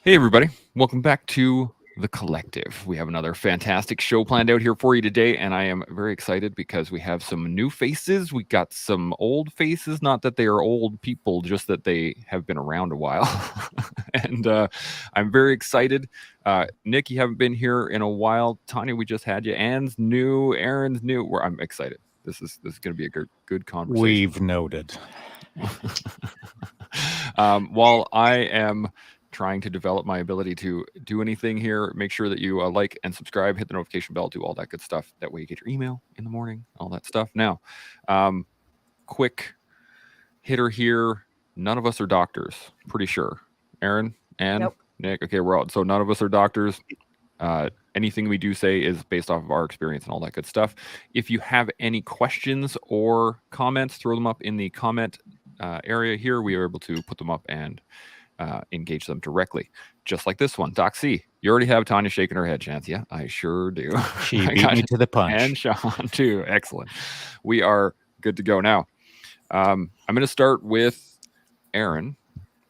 Hey, everybody. Welcome back to The Collective. We have another fantastic show planned out here for you today, and I am very excited because we have some new faces. We got some old faces, not that they are old people, just that they have been around a while. and I'm very excited. Nick, you haven't been here in a while. Tanya, we just had you. Ann's new. Erin's new. I'm excited. This is going to be a good conversation. We've noted. While I am trying to develop my ability to do anything here, make sure that you like and subscribe, hit the notification bell, do all that good stuff. That way you get your email in the morning, all that stuff. Now, um, quick hitter here. None of us are doctors, pretty sure. Erin and Nope. Nick. Okay, we're out. So none of us are doctors. Anything we do say is based off of our experience and all that good stuff. If you have any questions or comments, throw them up in the comment area here. We are able to put them up and engage them directly, just like this one. Doc C, you already have Tanya shaking her head, Chance. Yeah, I sure do. She I beat got me you. to the punch. And Shaun too. Excellent. We are good to go now. I'm going to start with Erin,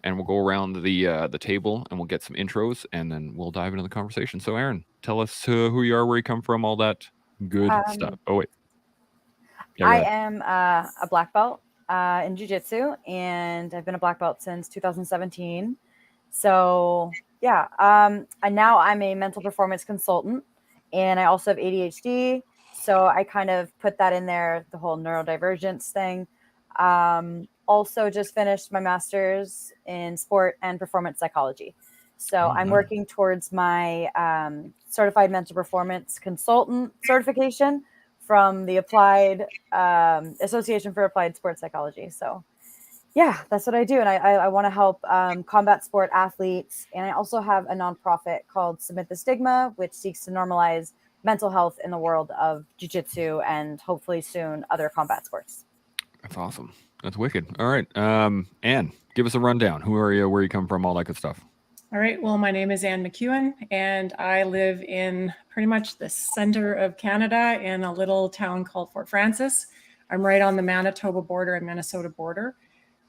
and we'll go around the table and we'll get some intros, and then we'll dive into the conversation. So, Erin, tell us who you are, where you come from, all that good stuff. Um, Oh wait, yeah, go I ahead. am a black belt in jiu-jitsu, and I've been a black belt since 2017. So yeah, and now I'm a mental performance consultant, and I also have ADHD. So I kind of put that in there, the whole neurodivergence thing. Also, just finished my master's in sport and performance psychology. So Oh, I'm nice. working towards my certified mental performance consultant certification from the Applied Association for Applied Sports Psychology. So yeah, that's what I do. And I want to help combat sport athletes. And I also have a nonprofit called Submit the Stigma, which seeks to normalize mental health in the world of jiu-jitsu and hopefully soon other combat sports. That's awesome. That's wicked. All right, Anne, give us a rundown. Who are you? Where you come from? All that good stuff. All right. Well, my name is Anne McEwen, and I live in pretty much the center of Canada in a little town called Fort Francis. I'm right on the Manitoba border and Minnesota border.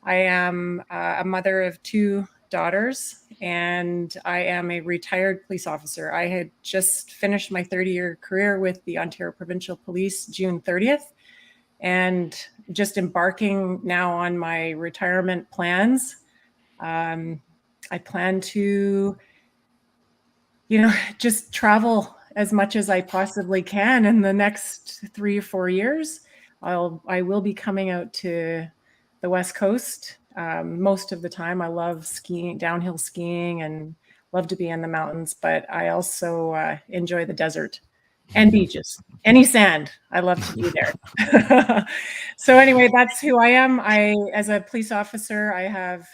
I am a mother of two daughters, and I am a retired police officer. I had just finished my 30-year career with the Ontario Provincial Police June 30th, and just embarking now on my retirement plans. I plan to, just travel as much as I possibly can in the next 3 or 4 years. I will be coming out to the West Coast most of the time. I love skiing, downhill skiing, and love to be in the mountains. But I also enjoy the desert and beaches. Any sand, I love to be there. So anyway, that's who I am. As a police officer, I have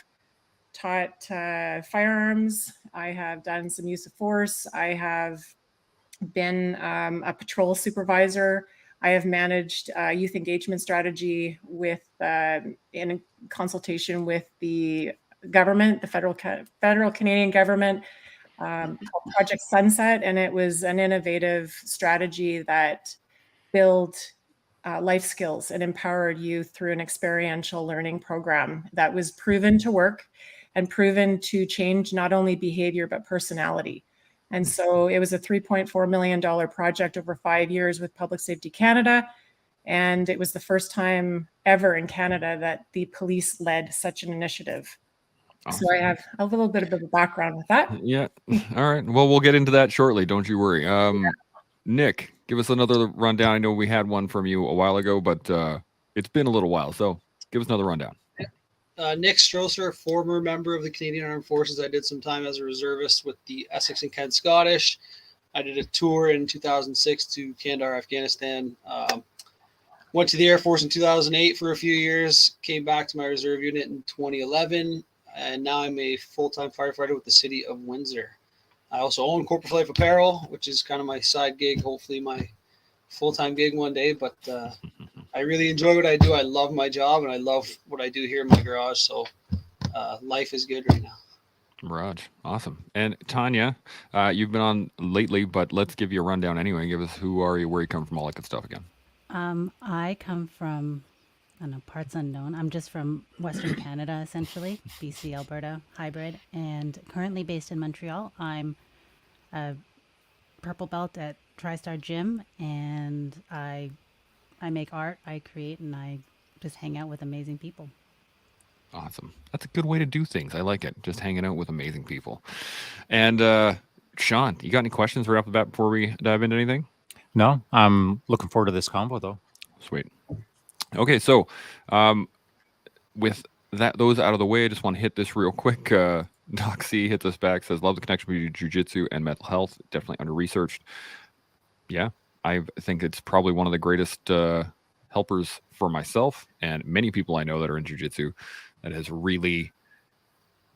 taught firearms. I have done some use of force. I have been a patrol supervisor. I have managed youth engagement strategy in consultation with the government, the federal Canadian government, called Project Sunset, and it was an innovative strategy that built life skills and empowered youth through an experiential learning program that was proven to work and proven to change not only behavior but personality. And so it was a $3.4 million project over 5 years with Public Safety Canada. And it was the first time ever in Canada that the police led such an initiative. Awesome. So I have a little bit of a background with that. Yeah. All right. Well, we'll get into that shortly. Don't you worry. Nick, give us another rundown. I know we had one from you a while ago, but it's been a little while. So give us another rundown. Nick Strosser, former member of the Canadian Armed Forces. I did some time as a reservist with the Essex and Kent Scottish. I did a tour in 2006 to Kandahar, Afghanistan. Went to the Air Force in 2008 for a few years. Came back to my reserve unit in 2011. And now I'm a full-time firefighter with the city of Windsor. I also own Corporate Life Apparel, which is kind of my side gig, hopefully my full-time gig one day. But I really enjoy what I do. I love my job, and I love what I do here in my garage. So life is good right now. Raj, awesome. And Tanya, you've been on lately, but let's give you a rundown anyway. Give us who are you, where you come from, all that good stuff again. I come from I don't know, parts unknown. I'm just from Western Canada, essentially, BC, Alberta hybrid, and currently based in Montreal. I'm a purple belt at TriStar Gym, and I make art, I create, and I just hang out with amazing people. Awesome. That's a good way to do things. I like it. Just hanging out with amazing people. And Shaun, you got any questions right off the bat before we dive into anything? No, I'm looking forward to this combo though. Sweet. Okay, so with those out of the way, I just want to hit this real quick. Doc C hits us back, says, love the connection between jiu-jitsu and mental health. Definitely under-researched. Yeah, I think it's probably one of the greatest helpers for myself and many people I know that are in jiu-jitsu that has really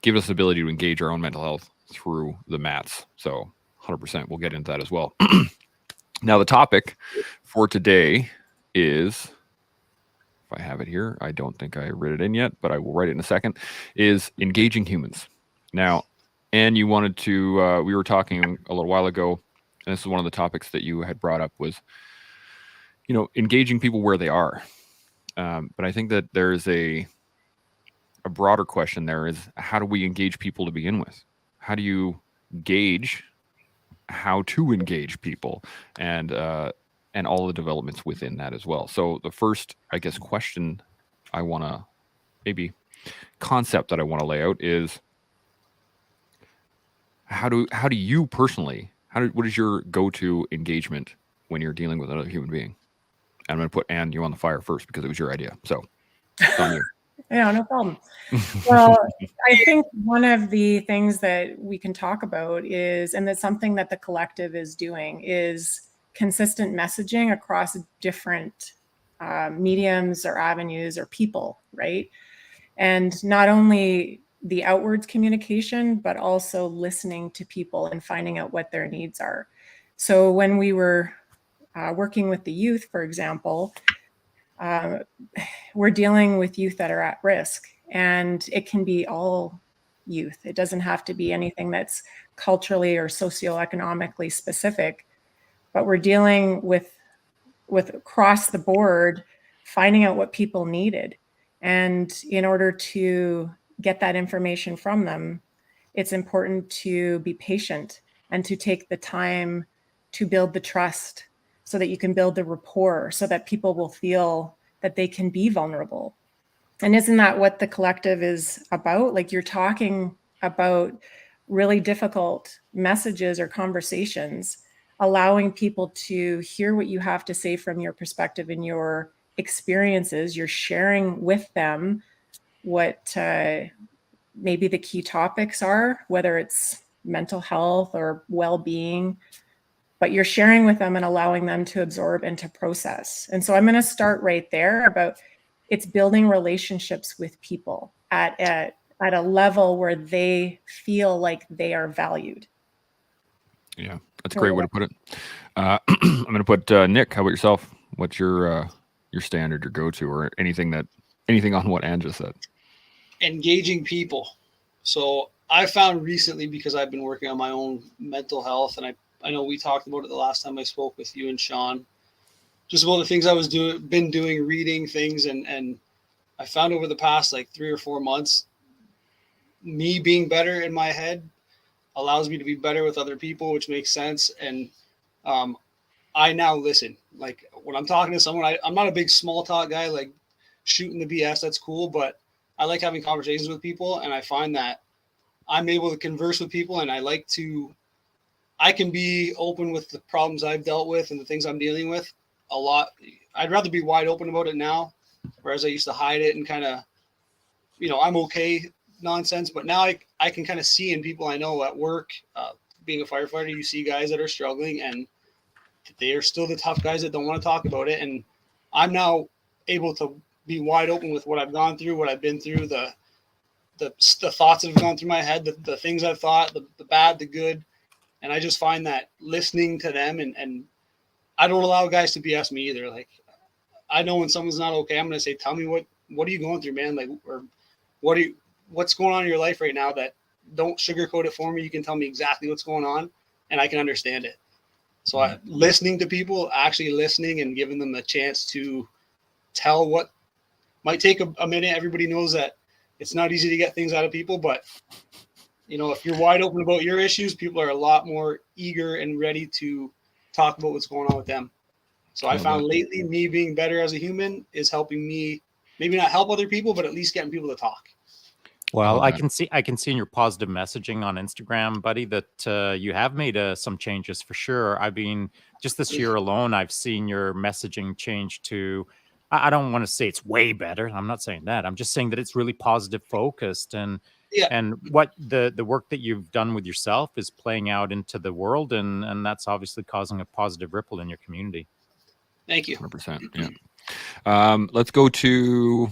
given us the ability to engage our own mental health through the mats. So 100%, we'll get into that as well. Now, the topic for today is, if I have it here, I don't think I read it in yet, but I will write it in a second, is engaging humans. Now, Anne, you wanted to, we were talking a little while ago, and this is one of the topics that you had brought up was, engaging people where they are. But I think that there's a broader question there is, how do we engage people to begin with? How do you gauge how to engage people and all the developments within that as well? So the first, I guess, question I want to, maybe concept that I want to lay out is, how do you personally, what is your go-to engagement when you're dealing with another human being? I'm going to put Anne, you on the fire first because it was your idea. So it's on you. Yeah, no problem. Well, I think one of the things that we can talk about is, and that's something that the collective is doing, is consistent messaging across different mediums or avenues or people, right? And not only the outwards communication, but also listening to people and finding out what their needs are. So when we were working with the youth, for example, we're dealing with youth that are at risk, and it can be all youth. It doesn't have to be anything that's culturally or socioeconomically specific, but we're dealing with across the board, finding out what people needed. And in order to get that information from them, it's important to be patient and to take the time to build the trust so that you can build the rapport so that people will feel that they can be vulnerable. And isn't that what the collective is about? Like, you're talking about really difficult messages or conversations, allowing people to hear what you have to say from your perspective and your experiences. You're sharing with them what maybe the key topics are, whether it's mental health or well-being, but you're sharing with them and allowing them to absorb and to process. And so I'm going to start right there about, it's building relationships with people at a level where they feel like they are valued. Yeah, that's a great way to put it. I'm going to put Nick. How about yourself? What's your standard, your go-to, or anything on what Anne just said? Engaging people. So I found recently, because I've been working on my own mental health, and I know we talked about it the last time I spoke with you and Shaun, just about the things I was been doing, reading things, and I found over the past like 3 or 4 months, me being better in my head allows me to be better with other people, which makes sense. And I now listen. Like, when I'm talking to someone, I'm not a big small talk guy, like shooting the BS. That's cool, but I like having conversations with people, and I find that I'm able to converse with people, and I can be open with the problems I've dealt with and the things I'm dealing with a lot. I'd rather be wide open about it now, whereas I used to hide it and kind of, I'm okay nonsense. But now I can kind of see in people I know at work, being a firefighter, you see guys that are struggling, and they are still the tough guys that don't want to talk about it. And I'm now able to be wide open with what I've gone through, what I've been through, the thoughts that have gone through my head, the things I've thought, the bad, the good. And I just find that listening to them, and I don't allow guys to BS me either. Like, I know when someone's not okay, I'm going to say, tell me what are you going through, man? Like, or what's going on in your life right now? That don't sugarcoat it for me. You can tell me exactly what's going on, and I can understand it. So listening to people, actually listening and giving them a chance to tell what Might take a minute. Everybody knows that it's not easy to get things out of people, but if you're wide open about your issues, people are a lot more eager and ready to talk about what's going on with them. So I found lately me being better as a human is helping me maybe not help other people, but at least getting people to talk. Well, I can see in your positive messaging on Instagram, buddy, that you have made some changes for sure. I mean, just this year alone, I've seen your messaging change to. I don't want to say it's way better. I'm not saying that. I'm just saying that it's really positive focused, and what the work that you've done with yourself is playing out into the world, and that's obviously causing a positive ripple in your community. Thank you. 100%. Yeah. Let's go to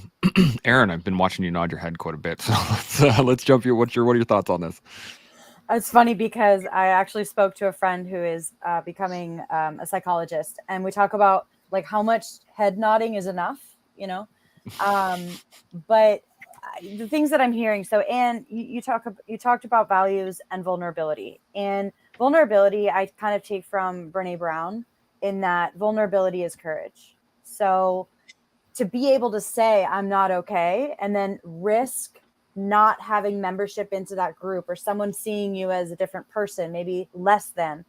Erin. I've been watching you nod your head quite a bit, so let's jump here. What are your thoughts on this? It's funny because I actually spoke to a friend who is becoming a psychologist, and we talk about like how much head nodding is enough, but the things that I'm hearing. So, Anne, you talked about values and vulnerability, and vulnerability I kind of take from Brene Brown in that vulnerability is courage. So to be able to say I'm not okay and then risk not having membership into that group or someone seeing you as a different person, maybe less than,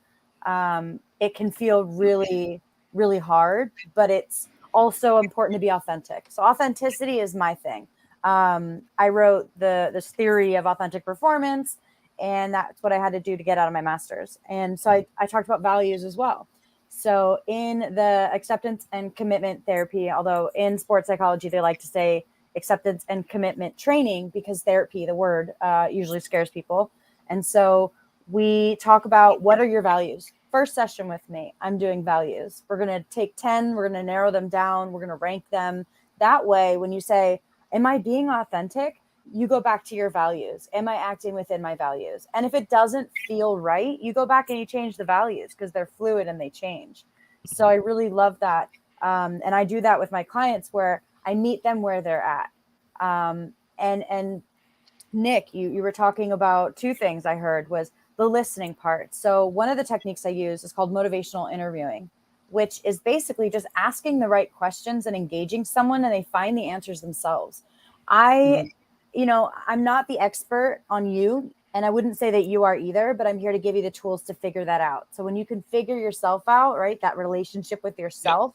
it can feel really, really hard, but it's also important to be authentic. So authenticity is my thing. I wrote this theory of authentic performance, and that's what I had to do to get out of my master's. And so I talked about values as well. So in the acceptance and commitment therapy, although in sports psychology, they like to say acceptance and commitment training because therapy, the word, usually scares people. And so we talk about what are your values. First session with me, I'm doing values. We're going to take 10, we're going to narrow them down, we're going to rank them. That way, when you say, am I being authentic? You go back to your values. Am I acting within my values? And if it doesn't feel right, you go back and you change the values because they're fluid and they change. So I really love that. And I do that with my clients where I meet them where they're at. And Nick, you were talking about two things I heard was the listening part. So one of the techniques I use is called motivational interviewing, which is basically just asking the right questions and engaging someone and they find the answers themselves. I'm not the expert on you, and I wouldn't say that you are either, but I'm here to give you the tools to figure that out. So when you can figure yourself out, right, that relationship with yourself,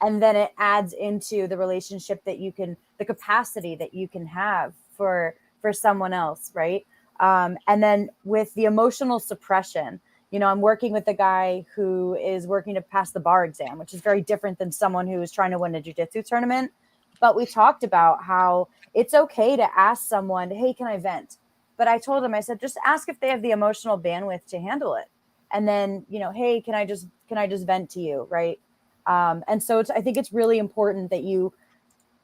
and then it adds into the relationship that you can, the capacity that you can have for someone else, right? And then with the emotional suppression, I'm working with a guy who is working to pass the bar exam, which is very different than someone who is trying to win a jiu-jitsu tournament. But we talked about how it's okay to ask someone, hey, can I vent? But I told him, I said, just ask if they have the emotional bandwidth to handle it. And then, hey, can I just vent to you, right? And so I think it's really important that you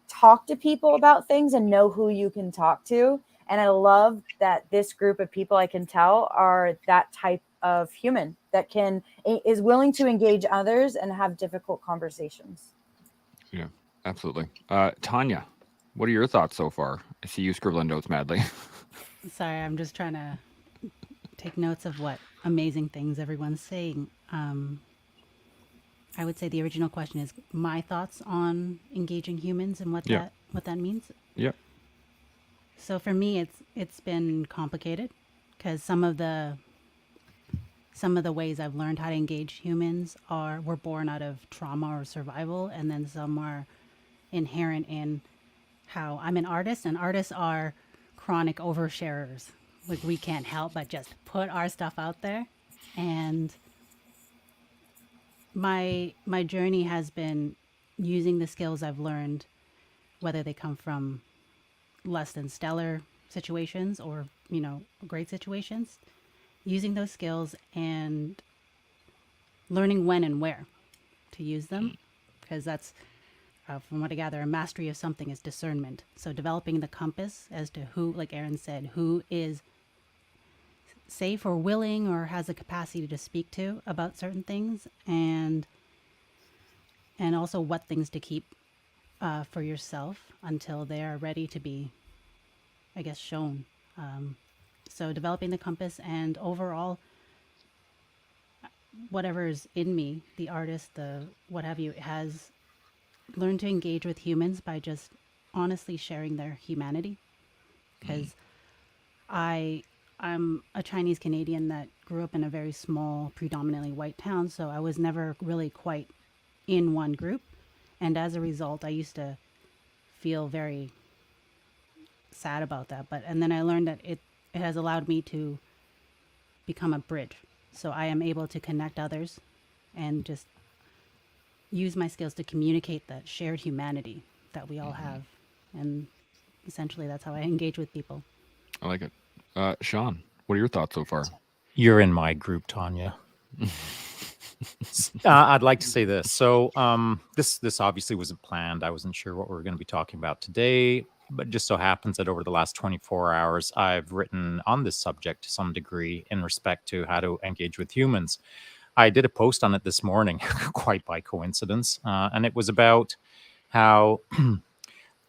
talk to people about things and know who you can talk to. And I love that this group of people, I can tell, are that type of human that is willing to engage others and have difficult conversations. Yeah, absolutely. Tanya, what are your thoughts so far? I see you scribbling notes madly. Sorry, I'm just trying to take notes of what amazing things everyone's saying. I would say the original question is my thoughts on engaging humans and what that means. Yeah. So for me, it's been complicated because some of the ways I've learned how to engage humans were born out of trauma or survival, and then some are inherent in how I'm an artist, and artists are chronic oversharers. Like we can't help but just put our stuff out there. And my journey has been using the skills I've learned, whether they come from less than stellar situations or, great situations, using those skills and learning when and where to use them, because that's, from what I gather, a mastery of something is discernment. So developing the compass as to who, like Erin said, who is safe or willing or has the capacity to speak to about certain things, and also what things to keep for yourself until they are ready to be, I guess, shown. So developing the compass, and overall, whatever's in me, the artist, the what have you, has learned to engage with humans by just honestly sharing their humanity, because I'm a Chinese Canadian that grew up in a very small, predominantly white town, so I was never really quite in one group. And as a result, I used to feel very sad about that. But and then I learned that it has allowed me to become a bridge. So I am able to connect others and just use my skills to communicate that shared humanity that we all have. And essentially that's how I engage with people. I like it. Shaun, what are your thoughts so far? You're in my group, Tanya. I'd like to say this. So this obviously wasn't planned. I wasn't sure what we were going to be talking about today, but it just so happens that over the last 24 hours, I've written on this subject to some degree in respect to how to engage with humans. I did a post on it this morning, quite by coincidence, and it was about how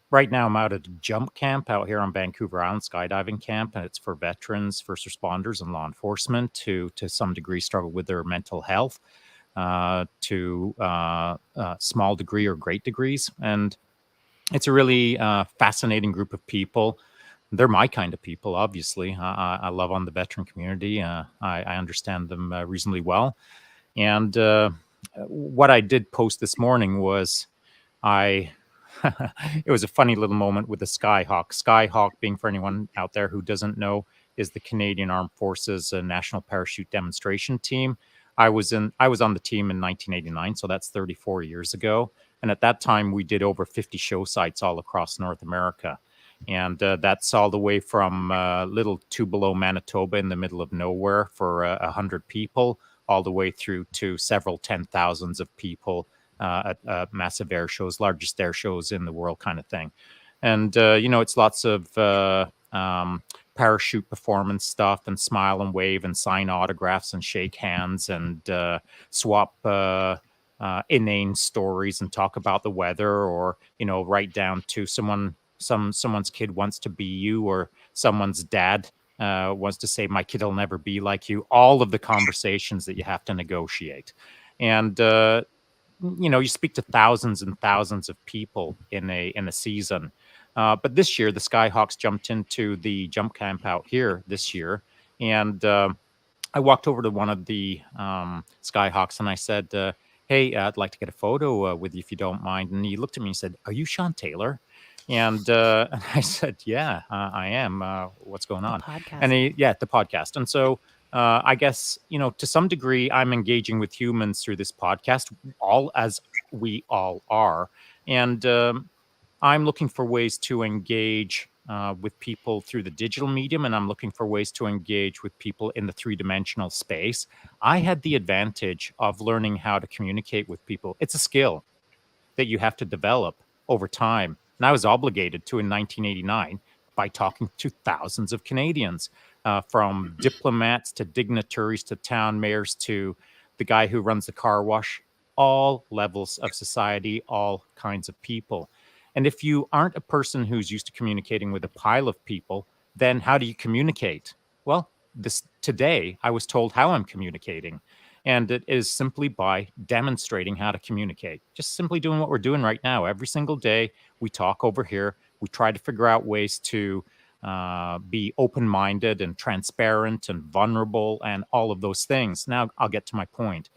right now I'm out at a jump camp out here on Vancouver Island, skydiving camp, and it's for veterans, first responders, and law enforcement who, to some degree, struggle with their mental health to small degree or great degrees. And it's a really fascinating group of people. They're my kind of people, obviously. I love on the veteran community. I understand them reasonably well. And what I did post this morning was I it was a funny little moment with the Skyhawk. Skyhawk, being for anyone out there who doesn't know, is the Canadian Armed Forces National Parachute Demonstration Team. I was on the team in 1989, so that's 34 years ago. And at that time, we did over 50 show sites all across North America. And that's all the way from little Tupelo, Manitoba, in the middle of nowhere for 100 people, all the way through to several 10,000s of people at massive air shows, largest air shows in the world, kind of thing. And it's lots of parachute performance stuff, and smile and wave and sign autographs and shake hands and swap inane stories and talk about the weather, or right down to someone's kid wants to be you, or someone's dad wants to say my kid will never be like you. All of the conversations that you have to negotiate. And you speak to thousands and thousands of people in a season. But this year, the Skyhawks jumped into the jump camp out here this year, and I walked over to one of the Skyhawks and I said, "Hey, I'd like to get a photo with you if you don't mind." And he looked at me and said, "Are you Shaun Taylor?" And and I said, "Yeah, I am. What's going The on?" podcast. And the podcast. And so I guess to some degree, I'm engaging with humans through this podcast, all as we all are, and I'm looking for ways to engage with people through the digital medium, and I'm looking for ways to engage with people in the three-dimensional space. I had the advantage of learning how to communicate with people. It's a skill that you have to develop over time. And I was obligated to in 1989 by talking to thousands of Canadians, from diplomats to dignitaries to town mayors to the guy who runs the car wash, all levels of society, all kinds of people. And if you aren't a person who's used to communicating with a pile of people, then how do you communicate? Well, today I was told how I'm communicating. And it is simply by demonstrating how to communicate, just simply doing what we're doing right now. Every single day, we talk over here. We try to figure out ways to be open minded and transparent and vulnerable and all of those things. Now, I'll get to my point.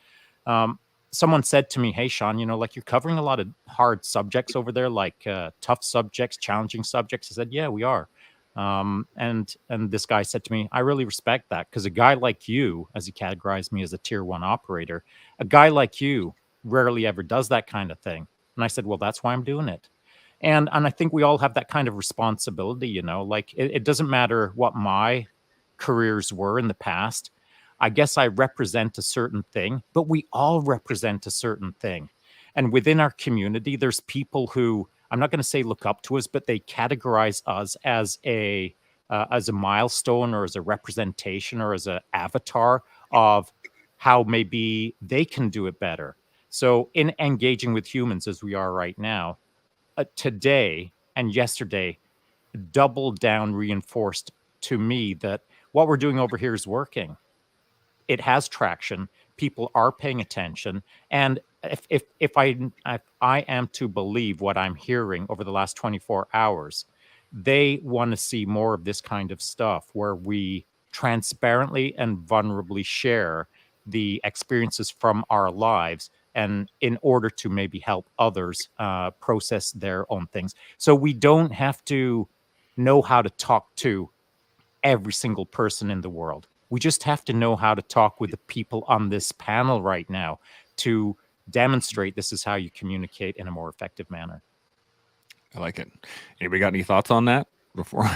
Someone said to me, "Hey, Shaun, like you're covering a lot of hard subjects over there, like tough subjects, challenging subjects." I said, "Yeah, we are." And this guy said to me, "I really respect that, because a guy like you," as he categorized me as a tier 1 operator, "a guy like you rarely ever does that kind of thing." And I said, "Well, that's why I'm doing it." And I think we all have that kind of responsibility, like it doesn't matter what my careers were in the past. I guess I represent a certain thing, but we all represent a certain thing. And within our community, there's people who, I'm not going to say look up to us, but they categorize us as a milestone, or as a representation, or as an avatar of how maybe they can do it better. So in engaging with humans as we are right now, today and yesterday doubled down, reinforced to me that what we're doing over here is working. It has traction. People are paying attention. And if I am to believe what I'm hearing over the last 24 hours, they want to see more of this kind of stuff where we transparently and vulnerably share the experiences from our lives, and in order to maybe help others process their own things. So we don't have to know how to talk to every single person in the world. We just have to know how to talk with the people on this panel right now to demonstrate this is how you communicate in a more effective manner. I like it. Anybody got any thoughts on that? Before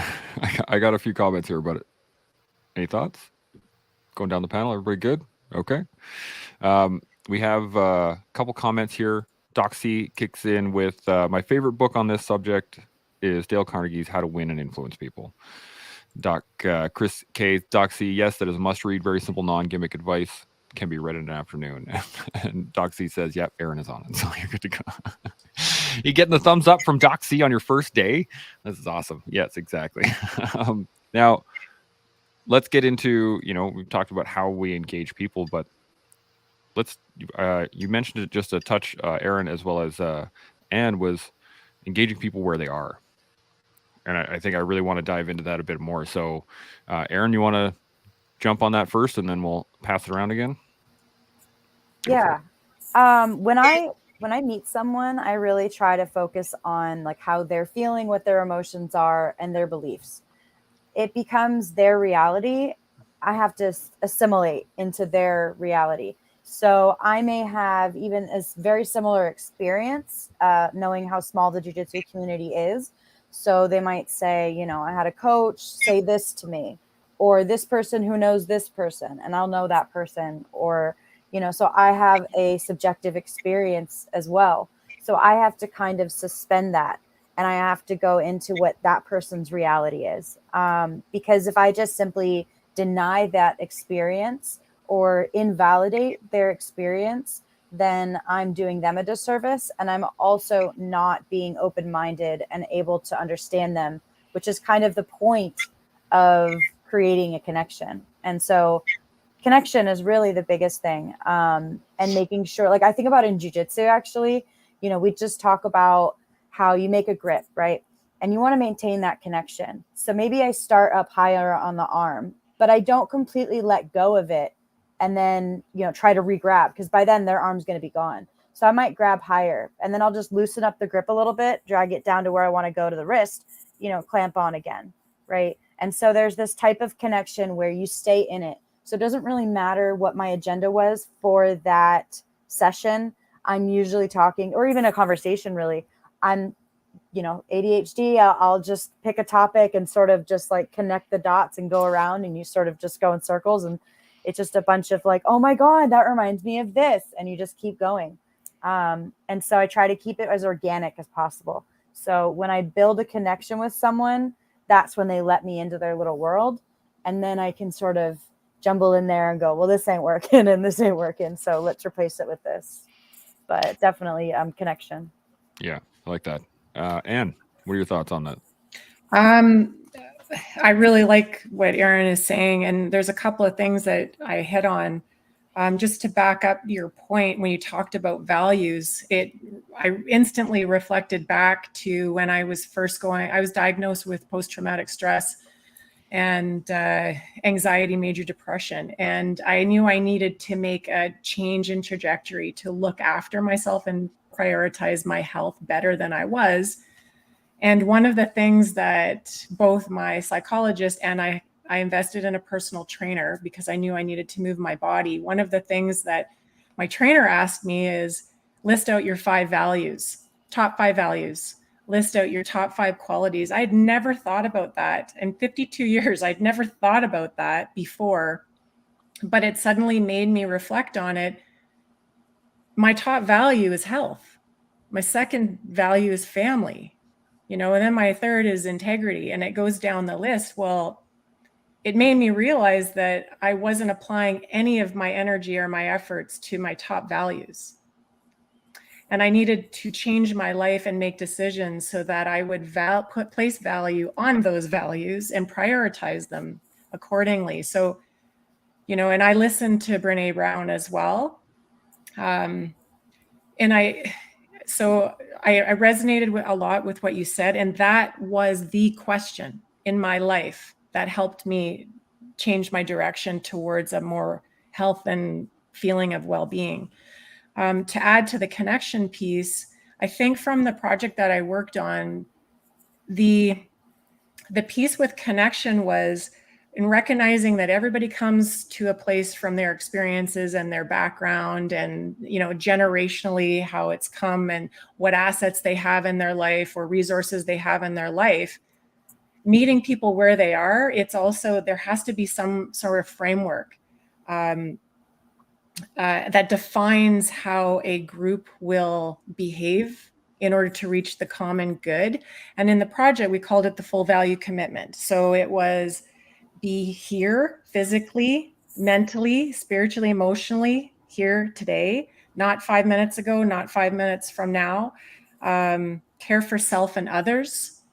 I got a few comments here about it. Any thoughts? Going down the panel, everybody good? Okay. We have a couple comments here. Doxy kicks in with my favorite book on this subject is Dale Carnegie's How to Win and Influence People. Chris K. Doxy, yes, that is a must read. Very simple, non-gimmick advice. Can be read in an afternoon. And Doxy says, yep, Erin is on it. So you're good to go. You getting the thumbs up from Doxy on your first day? This is awesome. Yes, exactly. Now, let's get into, we've talked about how we engage people, but let's, you mentioned it just a touch, Erin, as well as Anne, was engaging people where they are. And I think I really want to dive into that a bit more. So, Erin, you want to jump on that first, and then we'll pass it around again? Yeah. When I meet someone, I really try to focus on like how they're feeling, what their emotions are, and their beliefs. It becomes their reality. I have to assimilate into their reality. So I may have even a very similar experience, knowing how small the jiu-jitsu community is. So they might say, I had a coach say this to me, or this person who knows this person, and I'll know that person, or so I have a subjective experience as well. So I have to kind of suspend that, and I have to go into what that person's reality is. Because if I just simply deny that experience or invalidate their experience, then I'm doing them a disservice. And I'm also not being open-minded and able to understand them, which is kind of the point of creating a connection. And so connection is really the biggest thing. And making sure, like I think about in jiu-jitsu, actually, we just talk about how you make a grip, right? And you want to maintain that connection. So maybe I start up higher on the arm, but I don't completely let go of it and then, try to re-grab, because by then their arm's going to be gone. So I might grab higher, and then I'll just loosen up the grip a little bit, drag it down to where I want to go to the wrist, clamp on again, right? And so there's this type of connection where you stay in it. So it doesn't really matter what my agenda was for that session. I'm usually talking, or even a conversation, really. I'm, ADHD, I'll just pick a topic and sort of just like connect the dots and go around, and you sort of just go in circles, and it's just a bunch of like, oh my God, that reminds me of this. And you just keep going. And so I try to keep it as organic as possible. So when I build a connection with someone, that's when they let me into their little world. And then I can sort of jumble in there and go, well, this ain't working and this ain't working, so let's replace it with this. But definitely connection. Yeah, I like that. Anne, what are your thoughts on that? I really like what Erin is saying, and there's a couple of things that I hit on. Just to back up your point, when you talked about values, I instantly reflected back to when I was I was diagnosed with post-traumatic stress and anxiety, major depression. And I knew I needed to make a change in trajectory to look after myself and prioritize my health better than I was. And one of the things that both my psychologist and I invested in a personal trainer because I knew I needed to move my body. One of the things that my trainer asked me is list out your 5 values, top 5 values. List out your top 5 qualities. I had never thought about that. In 52 years, I'd never thought about that before, but it suddenly made me reflect on it. My top value is health. My second value is family, and then my third is integrity, and it goes down the list. Well, it made me realize that I wasn't applying any of my energy or my efforts to my top values. And I needed to change my life and make decisions so that I would place value on those values and prioritize them accordingly. So, and I listened to Brene Brown as well. and I resonated with a lot with what you said, and that was the question in my life that helped me change my direction towards a more health and feeling of well-being. To add to the connection piece, I think from the project that I worked on, the piece with connection was in recognizing that everybody comes to a place from their experiences and their background and, you know, generationally how it's come and what assets they have in their life or resources they have in their life. Meeting people where they are, it's also, there has to be some sort of framework that defines how a group will behave in order to reach the common good. And in the project, we called it the full value commitment. So it was be here physically, mentally, spiritually, emotionally, here today, not 5 minutes ago, not 5 minutes from now. Care for self and others.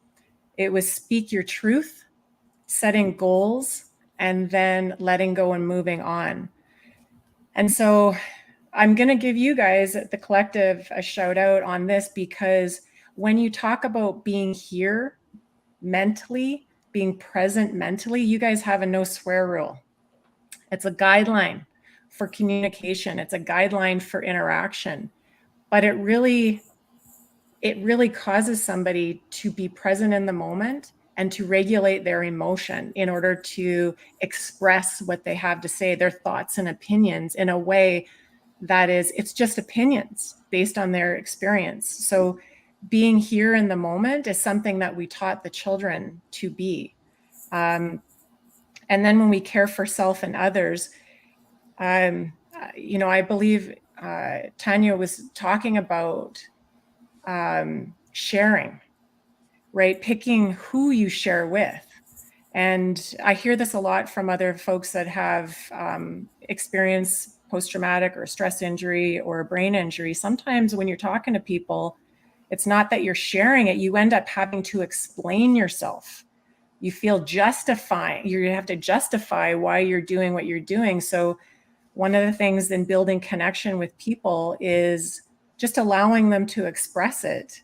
It was speak your truth, setting goals, and then letting go and moving on. And so I'm going to give you guys at the collective a shout out on this, because when you talk about being here mentally, being present mentally, you guys have a no swear rule. It's a guideline for communication. It's a guideline for interaction, but it really causes somebody to be present in the moment and to regulate their emotion in order to express what they have to say, their thoughts and opinions, in a way that is, it's just opinions based on their experience. So being here in the moment is something that we taught the children to be. And then when we care for self and others, you know, I believe Tanya was talking about sharing, right? Picking who you share with. And I hear this a lot from other folks that have experienced post-traumatic or stress injury or a brain injury. Sometimes when you're talking to people, it's not that you're sharing it. You end up having to explain yourself. You feel justifying. You have to justify why you're doing what you're doing. So one of the things in building connection with people is just allowing them to express it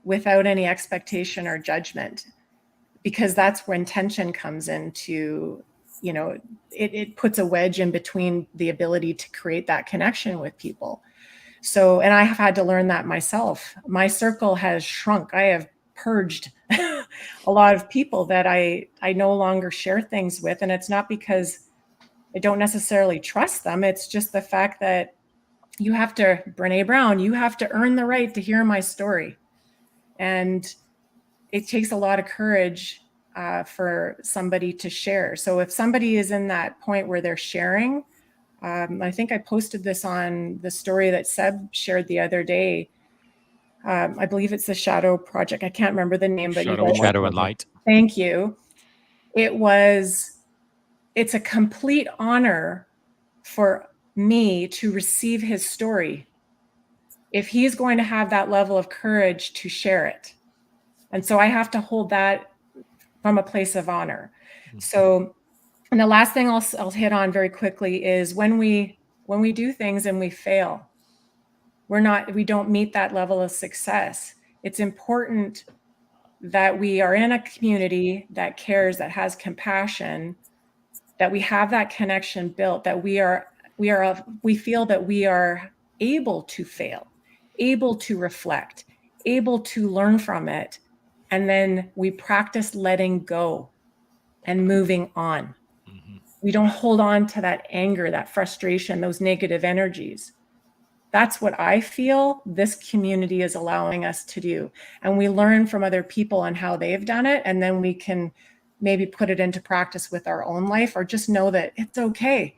without any expectation or judgment, because that's when tension comes into, you know, it puts a wedge in between the ability to create that connection with people. So, and I have had to learn that myself. My circle has shrunk. I have purged a lot of people that I no longer share things with. And it's not because I don't necessarily trust them. It's just the fact that you have to, Brene Brown, you have to earn the right to hear my story. And it takes a lot of courage for somebody to share. So if somebody is in that point where they're sharing, I think I posted this on the story that Seb shared the other day. I believe it's the Shadow Project. I can't remember the name, but Shadow and Light. Thank you. It's a complete honor for me to receive his story if he's going to have that level of courage to share it. And so I have to hold that from a place of honor. So, and the last thing I'll hit on very quickly is when we do things and we fail, we don't meet that level of success. It's important that we are in a community that cares, that has compassion, that we have that connection built, that we feel that we are able to fail, able to reflect, able to learn from it. And then we practice letting go and moving on. Mm-hmm. We don't hold on to that anger, that frustration, those negative energies. That's what I feel this community is allowing us to do. And we learn from other people on how they've done it. And then we can maybe put it into practice with our own life, or just know that it's okay.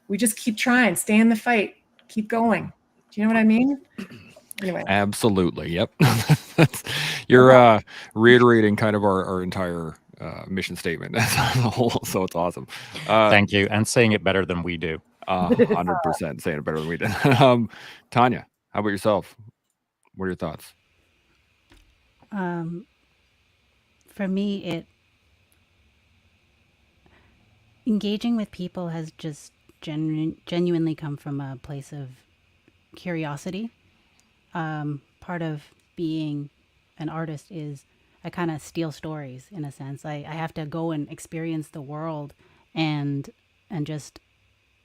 We just keep trying, stay in the fight, keep going. Do you know what I mean? Anyway. Absolutely. Yep. You're reiterating kind of our entire mission statement as a whole. So it's awesome. Thank you. And saying it better than we do. 100% saying it better than we did. Tanya, how about yourself? What are your thoughts? For me, engaging with people has just genuinely come from a place of curiosity part of being an artist is I kind of steal stories in a sense. I have to go and experience the world and just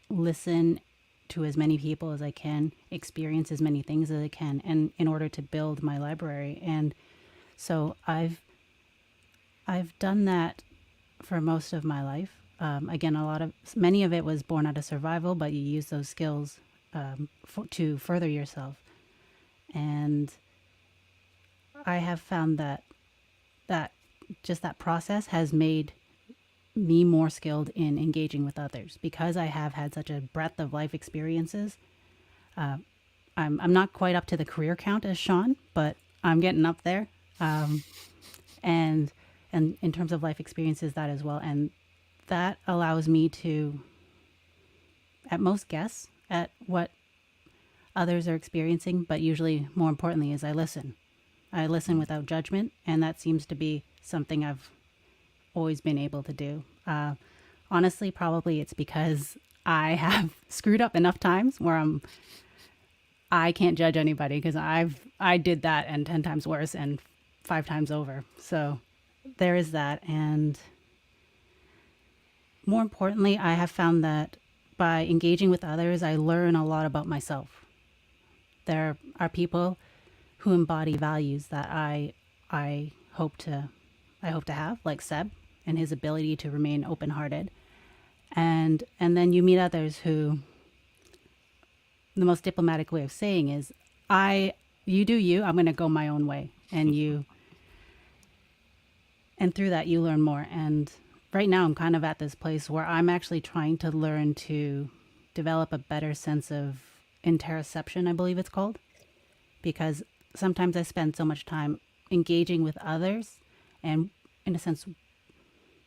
listen to as many people as I can, experience as many things as I can, and in order to build my library. And so I've done that for most of my life. Again, many of it was born out of survival, but you use those skills to further yourself. And I have found that just that process has made me more skilled in engaging with others because I have had such a breadth of life experiences. I'm not quite up to the career count as Shaun, but I'm getting up there. And in terms of life experiences, that as well, and that allows me to, at most, guess at what others are experiencing, but usually, more importantly, is I listen. I listen without judgment, and that seems to be something I've always been able to do. Honestly, probably it's because I have screwed up enough times where I can't judge anybody because I did that and 10 times worse and 5 times over. So there is that. And more importantly, I have found that by engaging with others, I learn a lot about myself. There are people who embody values that I hope to have, like Seb and his ability to remain open-hearted. And then you meet others who, the most diplomatic way of saying is, you do you, I'm going to go my own way. And through that you learn more. And right now I'm kind of at this place where I'm actually trying to learn to develop a better sense of interoception, I believe it's called, because sometimes I spend so much time engaging with others and, in a sense,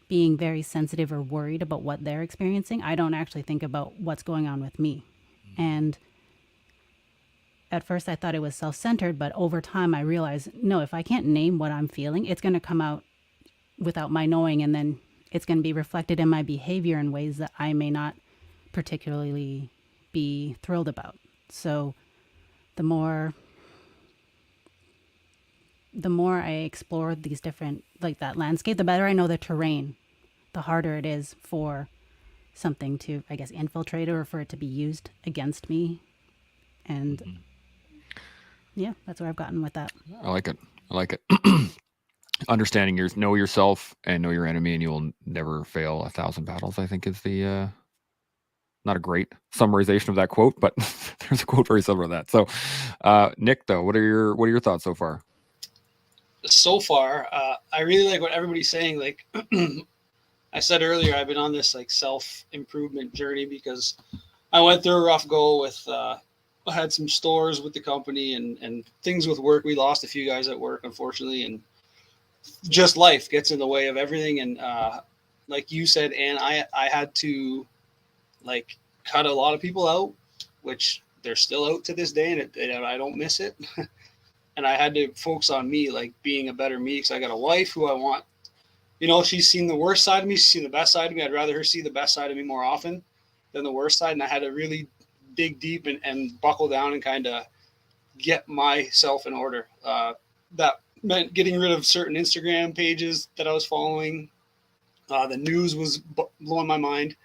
being very sensitive or worried about what they're experiencing. I don't actually think about what's going on with me. And at first I thought it was self-centered, but over time I realized, no, if I can't name what I'm feeling, it's going to come out without my knowing, and then it's going to be reflected in my behavior in ways that I may not particularly be thrilled about. So the more I explore these different, like that landscape, the better I know the terrain, the harder it is for something to, I guess, infiltrate or for it to be used against me. And yeah, that's where I've gotten with that. I like it. Understanding know yourself and know your enemy, and you will never fail 1,000 battles, I think is the not a great summarization of that quote, but there's a quote very similar to that. So Nick, though, what are your thoughts so far? So far, I really like what everybody's saying. Like I said earlier, I've been on this like self-improvement journey because I went through a rough go with I had some stores with the company and things with work. We lost a few guys at work, unfortunately, and just life gets in the way of everything. And like you said, Anne, I had to like cut a lot of people out, which they're still out to this day, and I don't miss it. And I had to focus on me, like being a better me, because I got a wife who I want, she's seen the worst side of me. She's seen the best side of me. I'd rather her see the best side of me more often than the worst side. And I had to really dig deep and buckle down and kind of get myself in order. That meant getting rid of certain Instagram pages that I was following. The news was blowing my mind.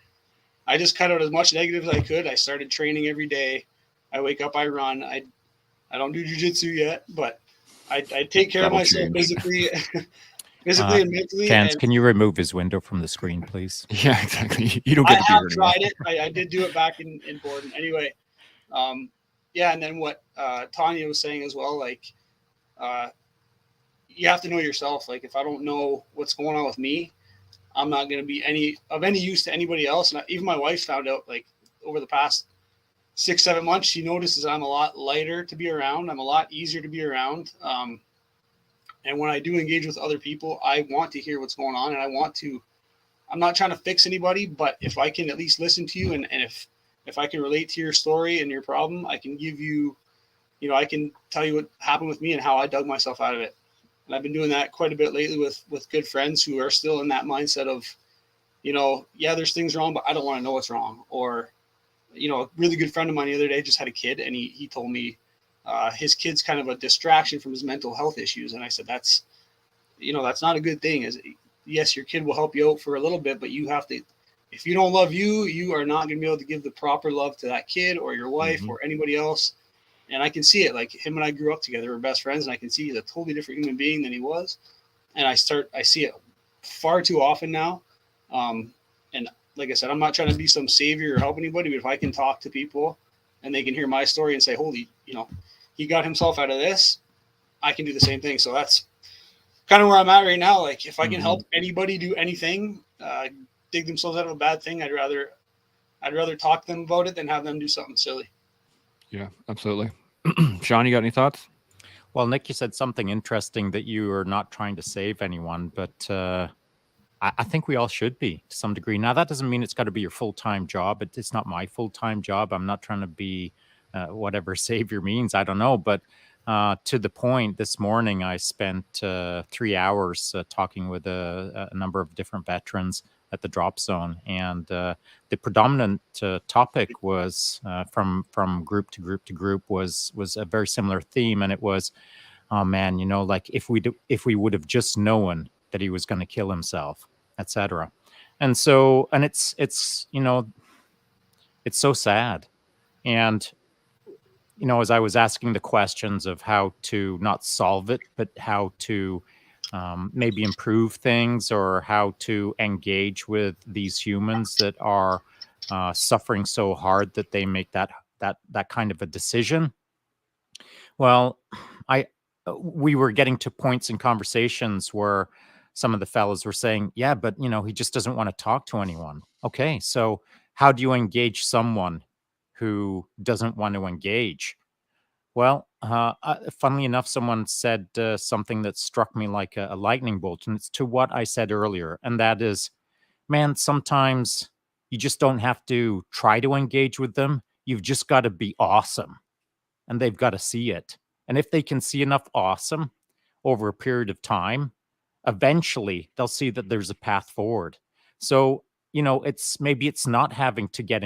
I just cut out as much negative as I could. I started training every day. I wake up, I run. I don't do jiu-jitsu yet, but I take care of myself physically and mentally. Chance, can you remove his window from the screen, please? Yeah, exactly. You don't get to be I have here tried it. I did do it back in Borden. Anyway, yeah, and then what Tanya was saying as well, like you have to know yourself. Like if I don't know what's going on with me, I'm not going to be any use to anybody else. And even my wife found out, like over the past 6-7 months, she notices I'm a lot lighter to be around. I'm a lot easier to be around. And when I do engage with other people, I want to hear what's going on, and I'm not trying to fix anybody, but if I can at least listen to you, and if I can relate to your story and your problem, I can give you, I can tell you what happened with me and how I dug myself out of it. And I've been doing that quite a bit lately with good friends who are still in that mindset of, yeah, there's things wrong, but I don't want to know what's wrong. Or, a really good friend of mine the other day just had a kid, and he told me, his kid's kind of a distraction from his mental health issues. And I said, that's not a good thing. Is yes, your kid will help you out for a little bit, but you have to, if you don't love you, you are not going to be able to give the proper love to that kid or your wife or anybody else. And I can see it. Like him and I grew up together, we're best friends, and I can see he's a totally different human being than he was. And I see it far too often now. And like I said, I'm not trying to be some savior or help anybody, but if I can talk to people and they can hear my story and say, holy, he got himself out of this, I can do the same thing. So that's kind of where I'm at right now. Like if I can help anybody do anything, dig themselves out of a bad thing, I'd rather talk to them about it than have them do something silly. Yeah, absolutely. Shaun, you got any thoughts? Well, Nick, you said something interesting, that you are not trying to save anyone, but I think we all should be to some degree. Now, that doesn't mean it's got to be your full-time job. It's not my full-time job. I'm not trying to be whatever savior means. I don't know. But to the point, this morning, I spent 3 hours talking with a number of different veterans at the drop zone. And the predominant topic was from group to group to group was a very similar theme. And it was, oh man, like if we would have just known that he was going to kill himself, etc. And so, and it's it's so sad. And as I was asking the questions of how to not solve it, but how to maybe improve things, or how to engage with these humans that are suffering so hard that they make that kind of a decision. Well, we were getting to points in conversations where some of the fellows were saying, yeah, but he just doesn't want to talk to anyone. Okay, so how do you engage someone who doesn't want to engage? Well, funnily enough, someone said something that struck me like a lightning bolt, and it's to what I said earlier, and that is, man, sometimes you just don't have to try to engage with them. You've just got to be awesome, and they've got to see it. And if they can see enough awesome over a period of time, eventually they'll see that there's a path forward. So, it's not having to get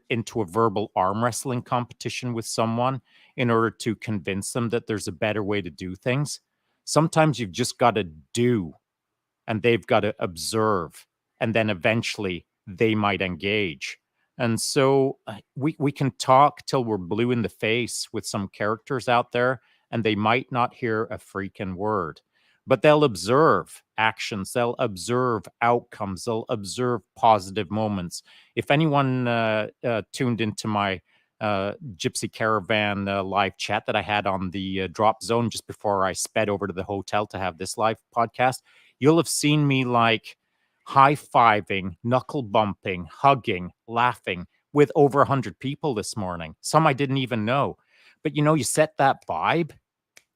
into a verbal arm wrestling competition with someone in order to convince them that there's a better way to do things. Sometimes you've just got to do, and they've got to observe, and then eventually they might engage. And so we can talk till we're blue in the face with some characters out there, and they might not hear a freaking word, but they'll observe actions, they'll observe outcomes, they'll observe positive moments. If anyone tuned into my Gypsy Caravan live chat that I had on the drop zone just before I sped over to the hotel to have this live podcast, you'll have seen me like high-fiving, knuckle bumping, hugging, laughing with over 100 people this morning. Some I didn't even know. But you set that vibe,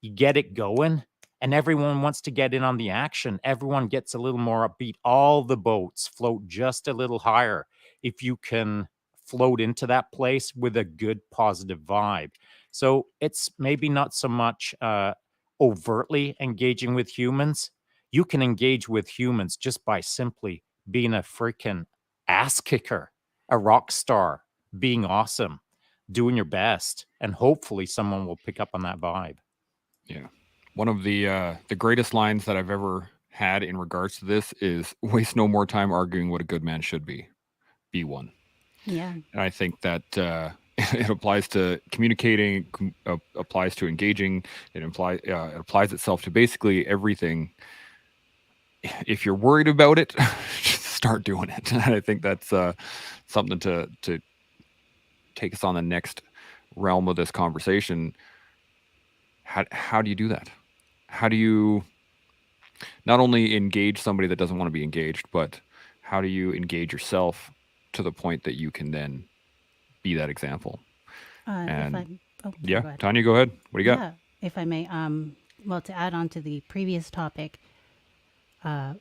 you get it going, and everyone wants to get in on the action. Everyone gets a little more upbeat. All the boats float just a little higher if you can float into that place with a good positive vibe. So it's maybe not so much overtly engaging with humans. You can engage with humans just by simply being a freaking ass kicker, a rock star, being awesome, doing your best, and hopefully someone will pick up on that vibe. Yeah. One of the greatest lines that I've ever had in regards to this is, waste no more time arguing what a good man should be. Be one. Yeah. And I think that it applies to communicating, applies to engaging. It applies itself to basically everything. If you're worried about it, just start doing it. And I think that's something to take us on the next realm of this conversation. How do you do that? How do you not only engage somebody that doesn't want to be engaged, but how do you engage yourself to the point that you can then be that example? And go ahead. Tanya, go ahead. What do you got? Yeah, if I may. Well, to add on to the previous topic, I'm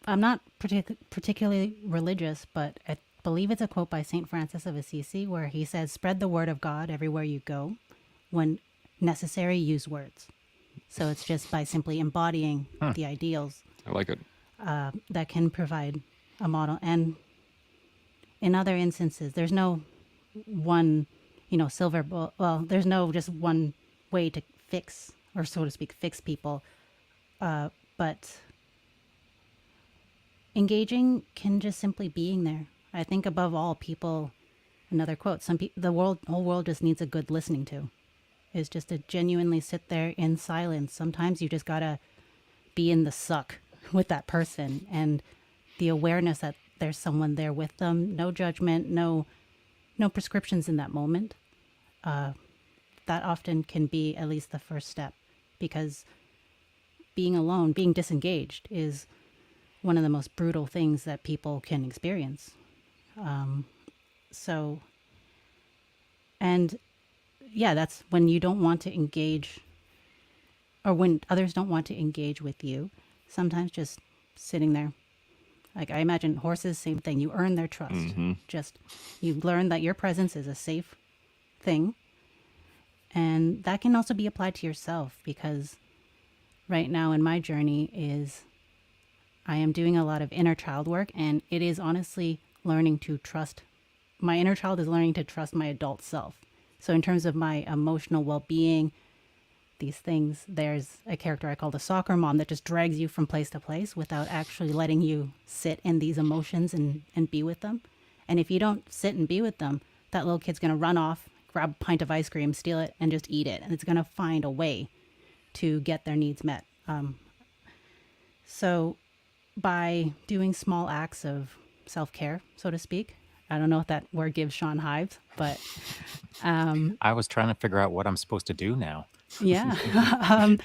not particularly religious, but I believe it's a quote by Saint Francis of Assisi where he says, "Spread the word of God everywhere you go. When necessary, use words." So it's just by simply embodying the ideals. I like it. That can provide a model. And in other instances, there's no one silver bullet. Well, there's no just one way to fix, or so to speak, fix people. But engaging can just simply being there. I think above all, people. Another quote: the whole world just needs a good listening to. Is just to genuinely sit there in silence. Sometimes you just gotta be in the suck with that person, and the awareness that there's someone there with them. No judgment, no prescriptions in that moment. That often can be at least the first step, because being alone, being disengaged, is one of the most brutal things that people can experience. So, and yeah, that's when you don't want to engage, or when others don't want to engage with you. Sometimes just sitting there. Like, I imagine horses, same thing. You earn their trust. Just, you learn that your presence is a safe thing. And that can also be applied to yourself, because right now in my journey is I am doing a lot of inner child work, and it is honestly learning to trust. My inner child is learning to trust my adult self. So in terms of my emotional well-being, these things, there's a character I call the soccer mom that just drags you from place to place without actually letting you sit in these emotions and be with them. And if you don't sit and be with them, that little kid's going to run off, grab a pint of ice cream, steal it, and just eat it. And it's going to find a way to get their needs met. So by doing small acts of self-care, so to speak, I don't know if that word gives Shaun hives, but I was trying to figure out what I'm supposed to do now. yeah,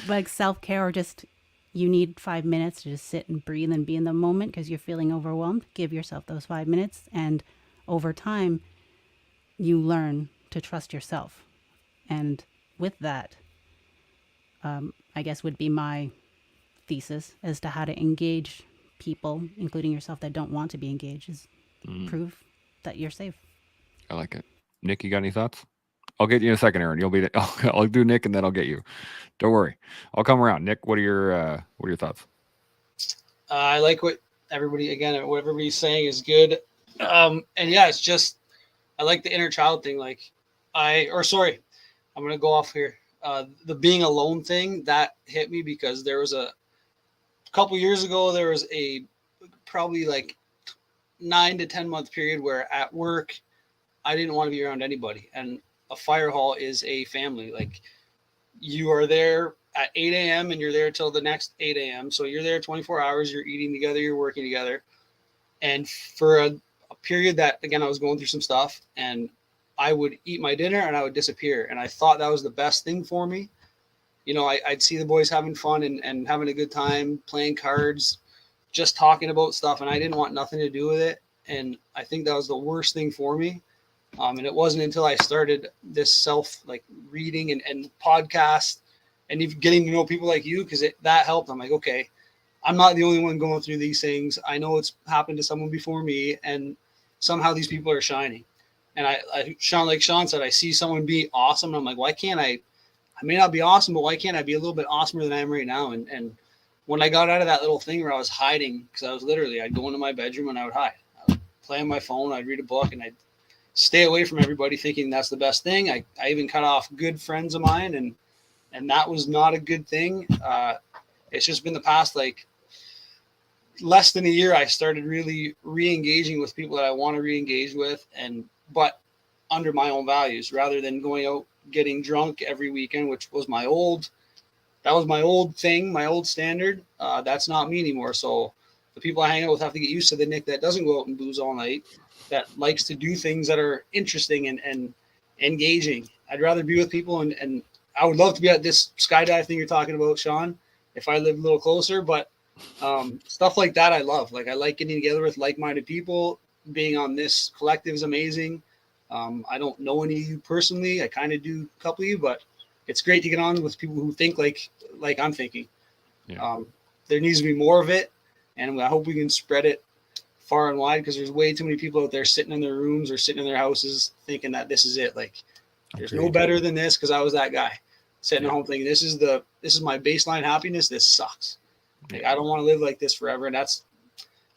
like self-care, or just you need 5 minutes to just sit and breathe and be in the moment because you're feeling overwhelmed. Give yourself those 5 minutes, and over time, you learn to trust yourself. And with that, I guess would be my thesis as to how to engage people, including yourself, that don't want to be engaged, is prove that you're safe. I like it. Nick, you got any thoughts? I'll get you in a second, Erin. You'll be. I'll do Nick, and then I'll get you. Don't worry. I'll come around. Nick, what are your thoughts? I like what everybody's saying is good. And yeah, it's just, I like the inner child thing. I'm going to go off here. The being alone thing, that hit me because there was a couple years ago, there was a probably 9 to 10 month period where at work, I didn't want to be around anybody. And a fire hall is a family. You are there at 8 a.m. and you're there till the next 8 a.m. So you're there 24 hours, you're eating together, you're working together. And for a period that, again, I was going through some stuff, and I would eat my dinner and I would disappear. And I thought that was the best thing for me. I'd see the boys having fun and having a good time, playing cards, just talking about stuff. And I didn't want nothing to do with it. And I think that was the worst thing for me. And it wasn't until I started this reading and podcast and even getting to know people like you, because that helped. I'm like, okay, I'm not the only one going through these things. I know it's happened to someone before me, and somehow these people are shining. And like Shaun said, I see someone be awesome, and I'm like, why can't I may not be awesome, but why can't I be a little bit awesomer than I am right now? And when I got out of that little thing where I was hiding, because I'd go into my bedroom and I would hide. I would play on my phone, I'd read a book, and I'd stay away from everybody, thinking that's the best thing. I even cut off good friends of mine, and that was not a good thing. It's just been the past less than a year, I started really re-engaging with people that I want to re-engage with, but under my own values, rather than going out getting drunk every weekend, which was my old thing, my old standard. That's not me anymore. So the people I hang out with have to get used to the Nick that doesn't go out and booze all night, that likes to do things that are interesting and engaging. I'd rather be with people, and I would love to be at this skydive thing you're talking about, Shaun, if I lived a little closer. But stuff like that I love. I like getting together with like-minded people. Being on this collective is amazing. I don't know any of you personally. I kind of do a couple of you, but it's great to get on with people who think like I'm thinking. Yeah. There needs to be more of it, and I hope we can spread it far and wide, because there's way too many people out there sitting in their rooms or sitting in their houses thinking that this is it. There's no better than this, because I was that guy sitting at home thinking this is my baseline happiness. This sucks. I don't want to live like this forever. And that's,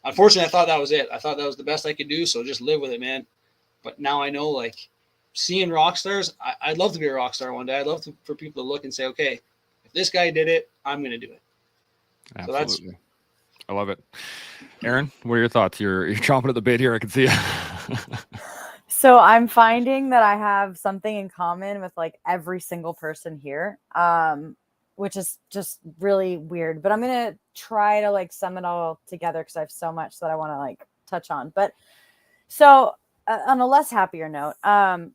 unfortunately, I thought that was it. I thought that was the best I could do. So just live with it, man. But now I know seeing rock stars, I'd love to be a rock star one day. I'd love for people to look and say, okay, if this guy did it, I'm going to do it. Absolutely. So I love it. Erin, what are your thoughts? You're chomping at the bit here. I can see you. So I'm finding that I have something in common with like every single person here, which is just really weird. But I'm going to try to like sum it all together because I have so much that I want to like touch on. But so on a less happier note,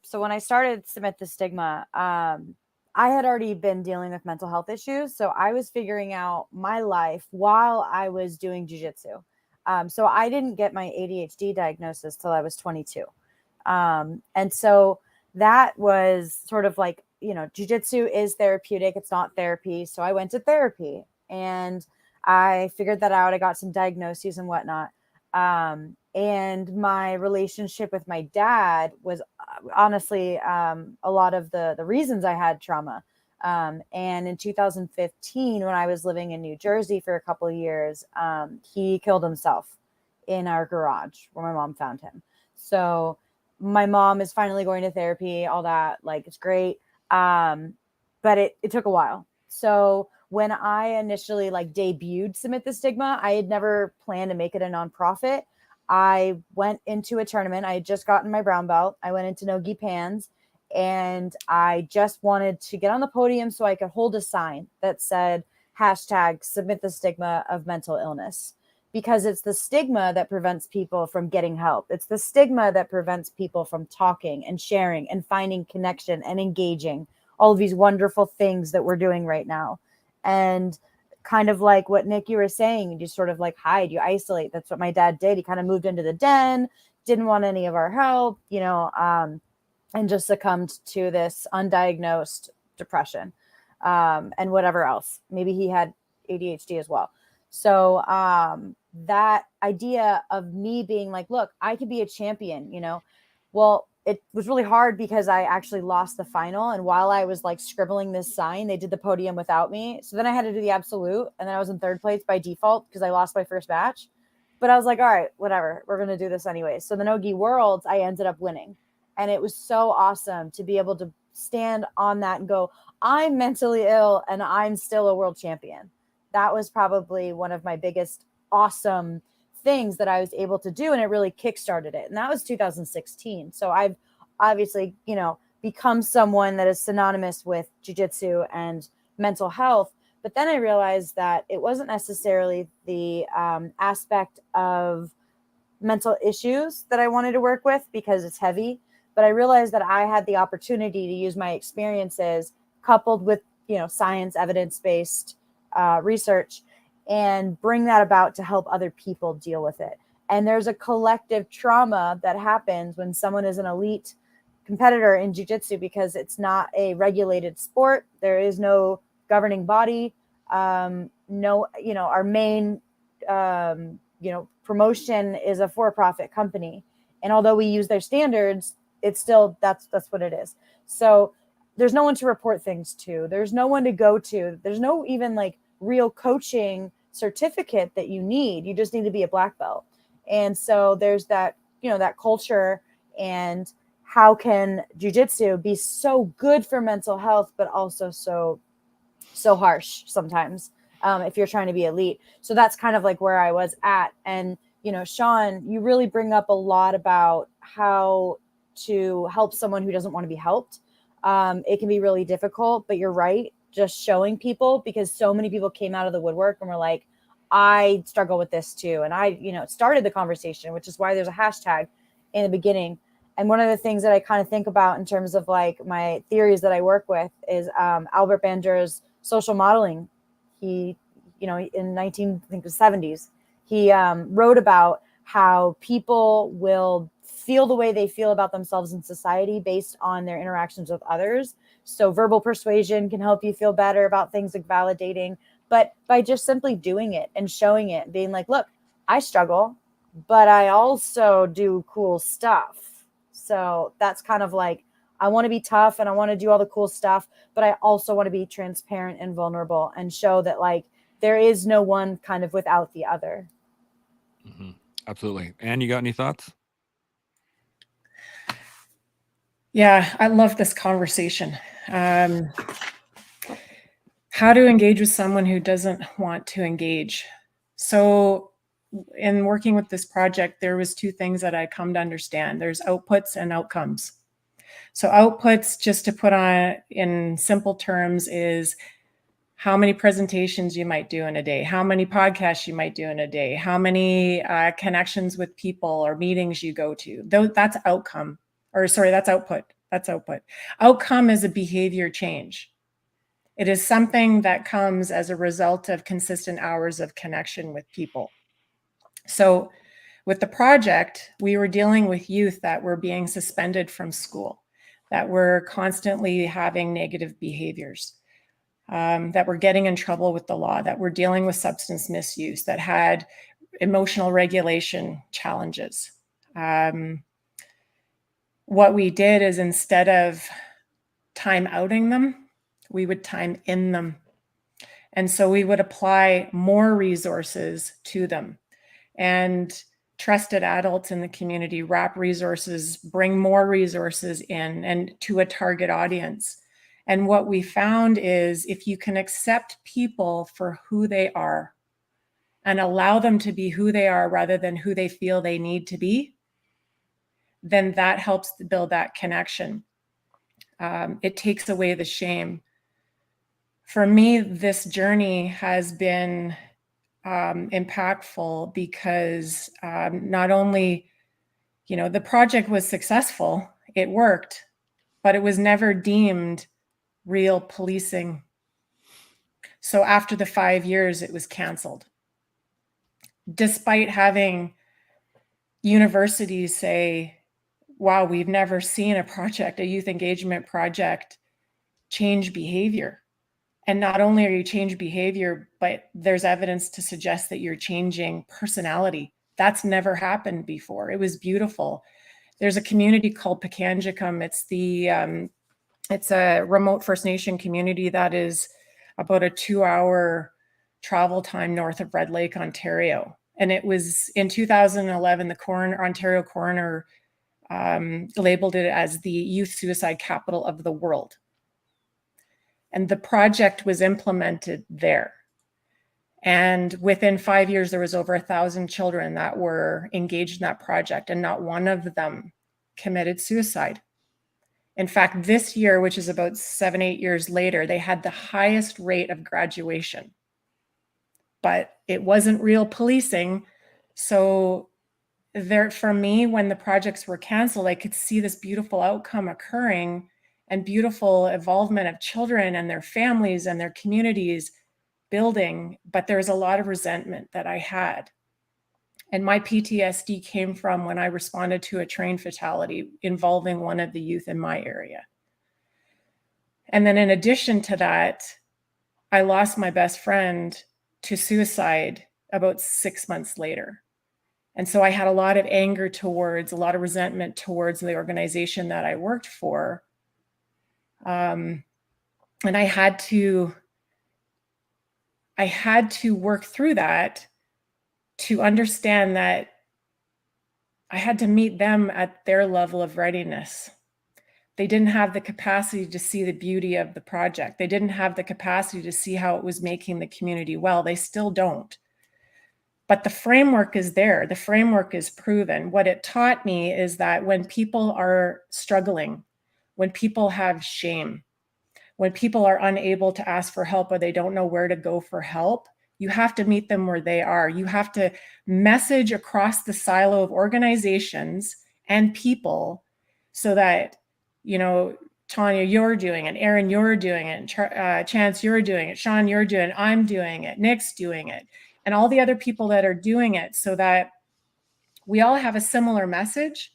so when I started Submit the Stigma, I had already been dealing with mental health issues. So I was figuring out my life while I was doing jiu-jitsu. So I didn't get my ADHD diagnosis till I was 22. And so that was sort of like, you know, jiu-jitsu is therapeutic. It's not therapy. So I went to therapy and I figured that out. I got some diagnoses and whatnot. And my relationship with my dad was honestly a lot of the reasons I had trauma. And in 2015, when I was living in New Jersey for a couple of years, he killed himself in our garage where my mom found him. So my mom is finally going to therapy, all that, like, it's great. But it took a while. So when I initially like debuted Submit the Stigma, I had never planned to make it a nonprofit. I went into a tournament. I had just gotten my brown belt. I went into no-gi pans and I just wanted to get on the podium so I could hold a sign that said hashtag Submit the Stigma of mental illness. Because it's the stigma that prevents people from getting help. It's the stigma that prevents people from talking and sharing and finding connection and engaging, all of these wonderful things that we're doing right now. And kind of like what Nick, you were saying, you just sort of like hide, you isolate. That's what my dad did. He kind of moved into the den, didn't want any of our help, you know, and just succumbed to this undiagnosed depression and whatever else. Maybe he had ADHD as well. So that idea of me being like, look, I could be a champion, you know, well, it was really hard because I actually lost the final. And while I was like scribbling this sign, they did the podium without me. So then I had to do the absolute. And then I was in third place by default because I lost my first match. But I was like, all right, whatever, we're going to do this anyway. So the no-gi worlds, I ended up winning. And it was so awesome to be able to stand on that and go, I'm mentally ill and I'm still a world champion. That was probably one of my biggest awesome things that I was able to do. And it really kickstarted it. And that was 2016. So I've obviously, you know, become someone that is synonymous with jiu-jitsu and mental health. But then I realized that it wasn't necessarily the aspect of mental issues that I wanted to work with because it's heavy. But I realized that I had the opportunity to use my experiences coupled with, you know, science, evidence-based research and bring that about to help other people deal with it. And there's a collective trauma that happens when someone is an elite competitor in jiu-jitsu because it's not a regulated sport. There is no governing body. No, you know, our main, you know, promotion is a for-profit company. And although we use their standards, it's still, that's what it is. So there's no one to report things to. There's no one to go to. There's no even like real coaching certificate that you need. You just need to be a black belt. And so there's that, you know, that culture and how can jiu-jitsu be so good for mental health, but also so harsh sometimes if you're trying to be elite. So that's kind of like where I was at. And, you know, Shaun, you really bring up a lot about how to help someone who doesn't want to be helped. It can be really difficult, but you're right. Just showing people, because so many people came out of the woodwork and were like, I struggle with this too. And I, you know, started the conversation, which is why there's a hashtag in the beginning. And one of the things that I kind of think about in terms of like my theories that I work with is Albert Bandura's social modeling. He, you know, in 1970s, he wrote about how people will feel the way they feel about themselves in society based on their interactions with others. So verbal persuasion can help you feel better about things like validating, but by just simply doing it and showing it, being like, look, I struggle, but I also do cool stuff. So that's kind of like, I want to be tough and I want to do all the cool stuff, but I also want to be transparent and vulnerable and show that like there is no one kind of without the other. Mm-hmm. Absolutely. And you got any thoughts? Yeah, I love this conversation. How to engage with someone who doesn't want to engage. So in working with this project, there was two things that I come to understand. There's outputs and outcomes. So outputs, just to put on in simple terms, is how many presentations you might do in a day, how many podcasts you might do in a day, how many connections with people or meetings you go to. That's outcome, or sorry, that's output. That's output. Outcome is a behavior change. It is something that comes as a result of consistent hours of connection with people. So with the project, we were dealing with youth that were being suspended from school, that were constantly having negative behaviors, that were getting in trouble with the law, that were dealing with substance misuse, that had emotional regulation challenges. What we did is, instead of time outing them, we would time in them. And so we would apply more resources to them. And trusted adults in the community wrap resources, bring more resources in and to a target audience. And what we found is, if you can accept people for who they are and allow them to be who they are rather than who they feel they need to be, then that helps to build that connection. It takes away the shame. For me, this journey has been impactful because not only, the project was successful, it worked, but it was never deemed real policing. So after the 5 years, it was canceled. Despite having universities say, wow, we've never seen a youth engagement project, change behavior. And not only are you change behavior, but there's evidence to suggest that you're changing personality. That's never happened before. It was beautiful. There's a community called Pikangikum. It's a remote First Nation community that is about a 2-hour travel time north of Red Lake, Ontario. And it was in 2011, the Ontario coroner labeled it as the youth suicide capital of the world. And the project was implemented there. And within 5 years, there was over 1,000 children that were engaged in that project, and not one of them committed suicide. In fact, this year, which is about 7-8 years later, they had the highest rate of graduation. But it wasn't real policing. So there, for me, when the projects were canceled, I could see this beautiful outcome occurring and beautiful involvement of children and their families and their communities building. But there was a lot of resentment that I had. And my PTSD came from when I responded to a train fatality involving one of the youth in my area. And then in addition to that, I lost my best friend to suicide about 6 months later. And so I had a lot of anger a lot of resentment towards the organization that I worked for. And I had to work through that to understand that I had to meet them at their level of readiness. They didn't have the capacity to see the beauty of the project. They didn't have the capacity to see how it was making the community well. They still don't. But the framework is there. The framework is proven. What it taught me is that when people are struggling, when people have shame, when people are unable to ask for help or they don't know where to go for help, you have to meet them where they are. You have to message across the silo of organizations and people so that, Tanya, you're doing it. Erin, you're doing it. Chance, you're doing it. Shaun, you're doing it. I'm doing it. Nick's doing it. And all the other people that are doing it, so that we all have a similar message,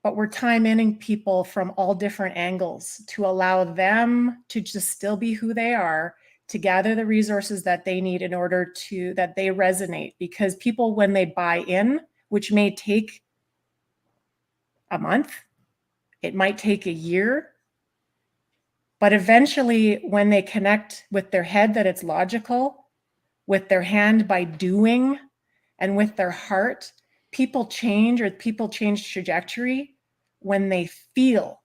but we're time-inning people from all different angles to allow them to just still be who they are, to gather the resources that they need in order that they resonate. Because people, when they buy in, which may take a month, it might take a year, but eventually when they connect with their head that it's logical, with their hand by doing, and with their heart, people change trajectory when they feel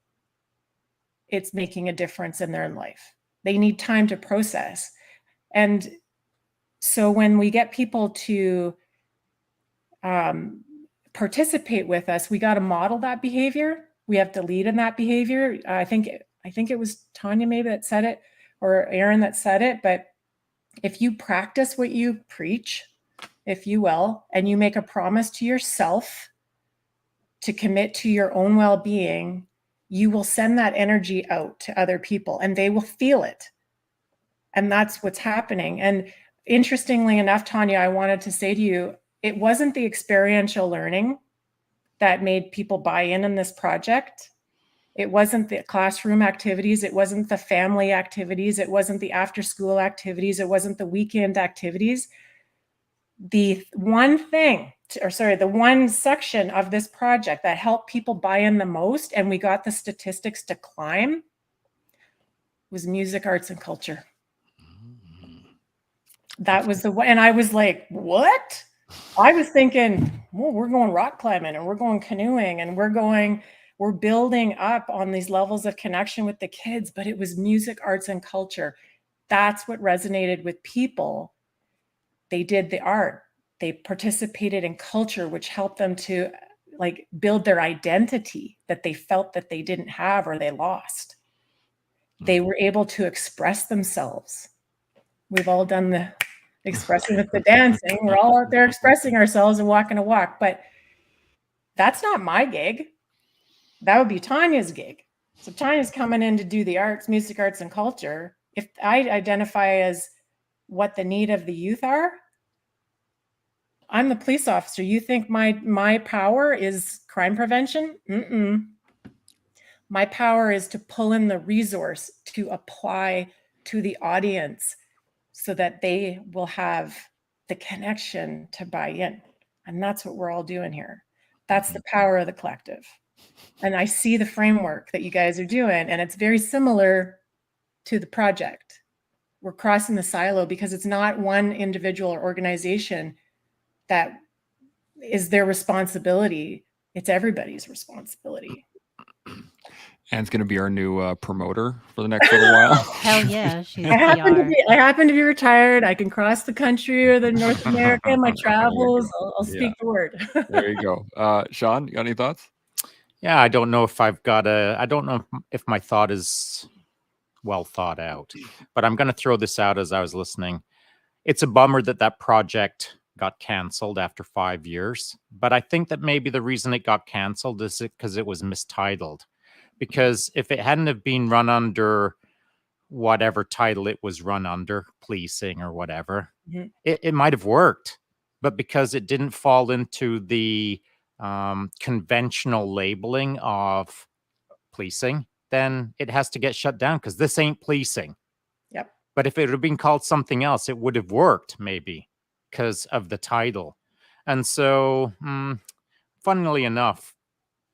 it's making a difference in their life. They need time to process. And so when we get people to participate with us, we got to model that behavior. We have to lead in that behavior. I think it was Tanya maybe that said it, or Erin that said it, but if you practice what you preach, if you will, and you make a promise to yourself to commit to your own well-being, you will send that energy out to other people and they will feel it. And that's what's happening. And interestingly enough, Tanya, I wanted to say to you, it wasn't the experiential learning that made people buy in this project. It wasn't the classroom activities. It wasn't the family activities. It wasn't the after-school activities. It wasn't the weekend activities. The one section of this project that helped people buy in the most, and we got the statistics to climb, was music, arts, and culture. That was the one. And I was like, what? I was thinking, well, we're going rock climbing and we're going canoeing and we're building up on these levels of connection with the kids, but it was music, arts, and culture. That's what resonated with people. They did the art. They participated in culture, which helped them to like build their identity that they felt that they didn't have or they lost. They were able to express themselves. We've all done the expressing with the dancing. We're all out there expressing ourselves and walking a walk, but that's not my gig. That would be Tanya's gig. So Tanya's coming in to do the arts, music, arts, and culture. If I identify as what the need of the youth are, I'm the police officer. You think my power is crime prevention? Mm-mm. My power is to pull in the resource to apply to the audience so that they will have the connection to buy in. And that's what we're all doing here. That's the power of the collective. And I see the framework that you guys are doing, and it's very similar to the project. We're crossing the silo because it's not one individual or organization that is their responsibility. It's everybody's responsibility. Anne's going to be our new promoter for the next little while. Hell yeah, she's I PR. happen to be retired. I can cross the country or the North America, my travels. I'll speak the word. There you go. Shaun, you got any thoughts? Yeah, I don't know if I don't know if my thought is well thought out, but I'm going to throw this out as I was listening. It's a bummer that project got canceled after 5 years, but I think that maybe the reason it got canceled is because it was mistitled. Because if it hadn't have been run under whatever title it was run under, policing or whatever, it might have worked. But because it didn't fall into the conventional labeling of policing, then it has to get shut down because this ain't policing. Yep. But if it had been called something else, it would have worked maybe because of the title. And so, funnily enough,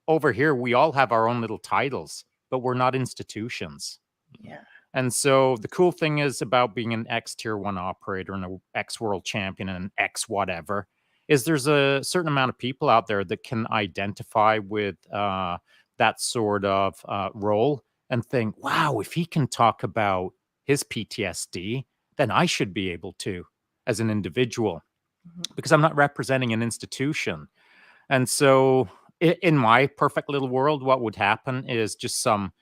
over here, we all have our own little titles, but we're not institutions. Yeah. And so the cool thing is about being an X Tier 1 operator and an X World Champion and an X whatever, is there's a certain amount of people out there that can identify with that sort of role and think, wow, if he can talk about his PTSD, then I should be able to as an individual because I'm not representing an institution. And so in my perfect little world, what would happen is just some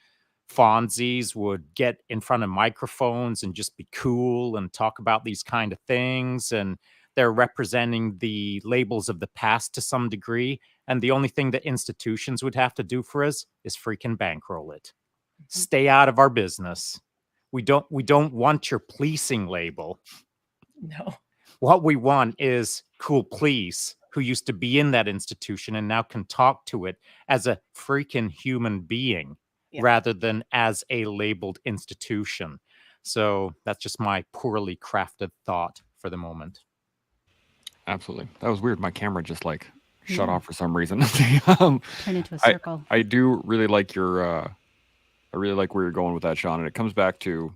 Fonzies would get in front of microphones and just be cool and talk about these kind of things. And they're representing the labels of the past to some degree. And the only thing that institutions would have to do for us is freaking bankroll it. Stay out of our business. We don't want your policing label. No. What we want is cool police who used to be in that institution and now can talk to it as a freaking human being rather than as a labeled institution. So that's just my poorly crafted thought for the moment. Absolutely. That was weird. My camera just like shut off for some reason. Turn into a circle. I do really like your I really like where you're going with that, Shaun. And it comes back to,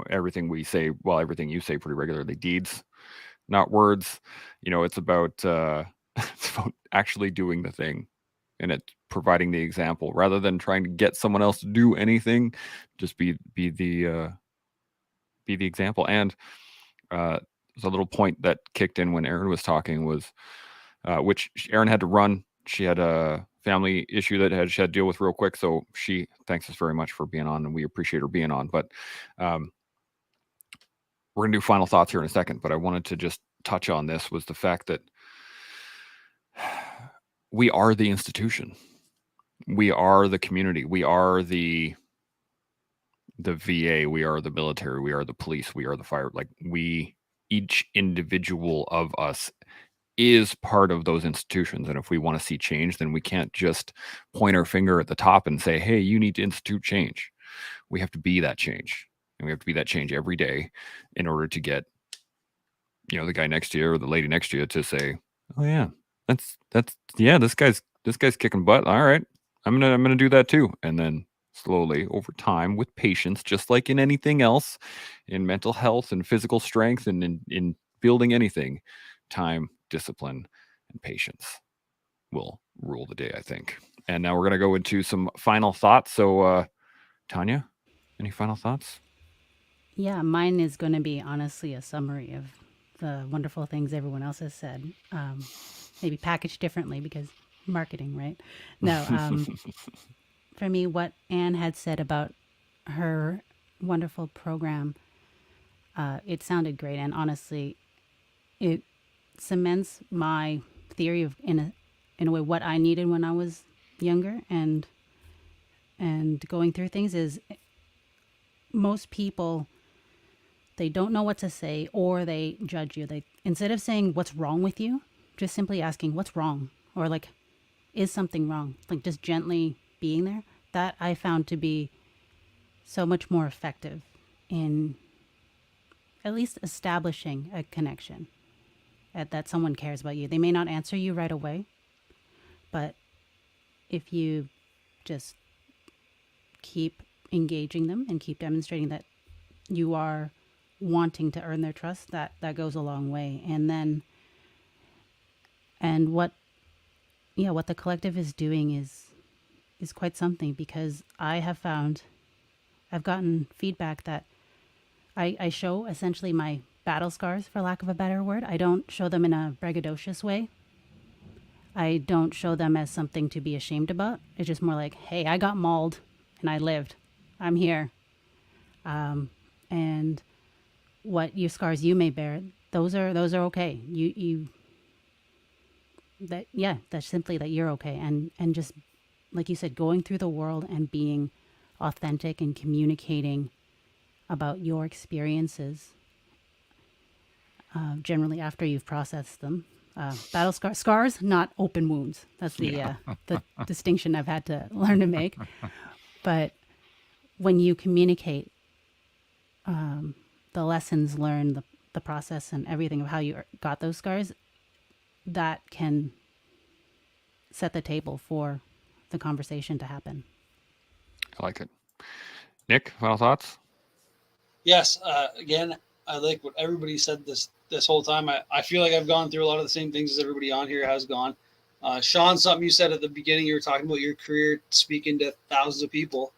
everything we say, well, everything you say pretty regularly, deeds, not words. It's about it's about actually doing the thing, and it's providing the example rather than trying to get someone else to do anything. Just be the example. And there's a little point that kicked in when Erin was talking was, which Erin had to run. She had a family issue that she had to deal with real quick. So she thanks us very much for being on, and we appreciate her being on. But we're going to do final thoughts here in a second. But I wanted to just touch on this was the fact that we are the institution. We are the community. We are the VA. We are the military. We are the police. We are the fire. Like each individual of us is part of those institutions. And if we want to see change, then we can't just point our finger at the top and say, hey, you need to institute change. We have to be that change. And we have to be that change every day in order to get, the guy next to you or the lady next to you to say, oh yeah, that's this guy's kicking butt. All right. I'm gonna do that too. And then slowly over time with patience, just like in anything else, in mental health and physical strength and in building anything, time, discipline, and patience will rule the day, I think. And now we're going to go into some final thoughts. So, Tanya, any final thoughts? Yeah, mine is going to be honestly a summary of the wonderful things everyone else has said. Maybe packaged differently because marketing, right? No, for me, what Anne had said about her wonderful program, it sounded great. And honestly, it cements my theory of in a way what I needed when I was younger and going through things is most people, they don't know what to say or they judge you. They, instead of saying what's wrong with you, just simply asking what's wrong or like, is something wrong? Like just gently being there. That I found to be so much more effective in at least establishing a connection. That someone cares about you. They may not answer you right away, but if you just keep engaging them and keep demonstrating that you are wanting to earn their trust, that goes a long way. And what the collective is doing is quite something, because I have found, I've gotten feedback that I show essentially my battle scars, for lack of a better word. I don't show them in a braggadocious way. I don't show them as something to be ashamed about. It's just more like, hey, I got mauled and I lived. I'm here. And what your scars you may bear, those are okay. That's simply that you're okay. And just like you said, going through the world and being authentic and communicating about your experiences. Generally after you've processed them. Battle scars, not open wounds. That's the distinction I've had to learn to make. But when you communicate the lessons learned, the process and everything of how you got those scars, that can set the table for the conversation to happen. I like it. Nick, final thoughts? Yes. Again, I like what everybody said this whole time. I feel like I've gone through a lot of the same things as everybody on here has gone. Shaun, something you said at the beginning, you were talking about your career speaking to thousands of people.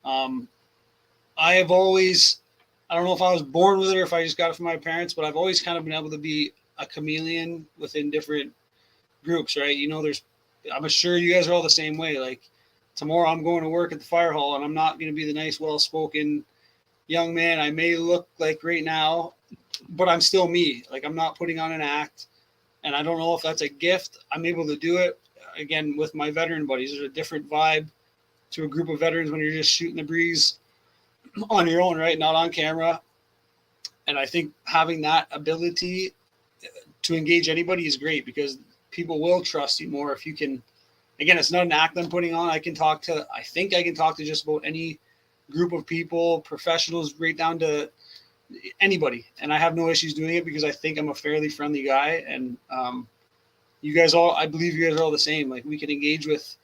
I have always, I don't know if I was born with it or if I just got it from my parents, but I've always kind of been able to be a chameleon within different groups, right? I'm sure you guys are all the same way. Like tomorrow I'm going to work at the fire hall and I'm not going to be the nice, well-spoken young man I may look like right now, but I'm still me. Like I'm not putting on an act, and I don't know if that's a gift. I'm able to do it again with my veteran buddies. There's a different vibe to a group of veterans when you're just shooting the breeze on your own, right? Not on camera. And I think having that ability to engage anybody is great because people will trust you more if you can. Again, it's not an act I'm putting on. I think I can talk to just about any group of people, professionals, right down to anybody. And I have no issues doing it because I think I'm a fairly friendly guy. And you guys all, I believe you guys are all the same. Like we can engage with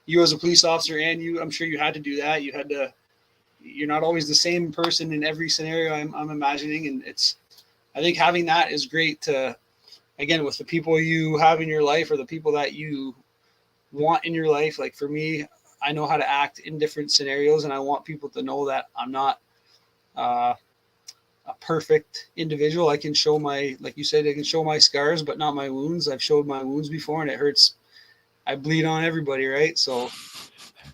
you as a police officer and you, I'm sure you had to do that. You're not always the same person in every scenario I'm imagining. And I think having that is great to, again, with the people you have in your life or the people that you want in your life. Like for me, I know how to act in different scenarios, and I want people to know that I'm not a perfect individual. I can show like you said, I can show my scars, but not my wounds. I've showed my wounds before, and it hurts. I bleed on everybody, right? So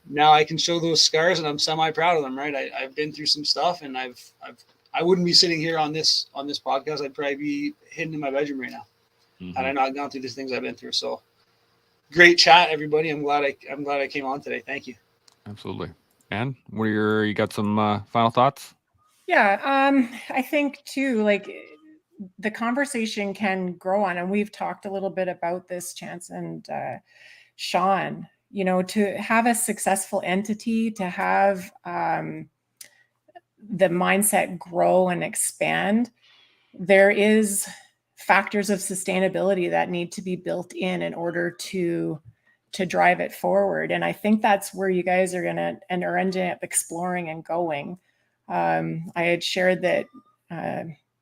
now I can show those scars, and I'm semi-proud of them, right? I've been through some stuff, and I wouldn't be sitting here on this podcast. I'd probably be hidden in my bedroom right now, had I not gone through these things I've been through. So great chat, everybody. I'm glad I came on today. Thank you. Absolutely. And you got some final thoughts? Yeah, I think too, like the conversation can grow on, and we've talked a little bit about this, Chance and Shaun, you know, to have a successful entity, to have the mindset grow and expand, there is factors of sustainability that need to be built in order to drive it forward. And I think that's where you guys are ending up exploring and going. I had shared that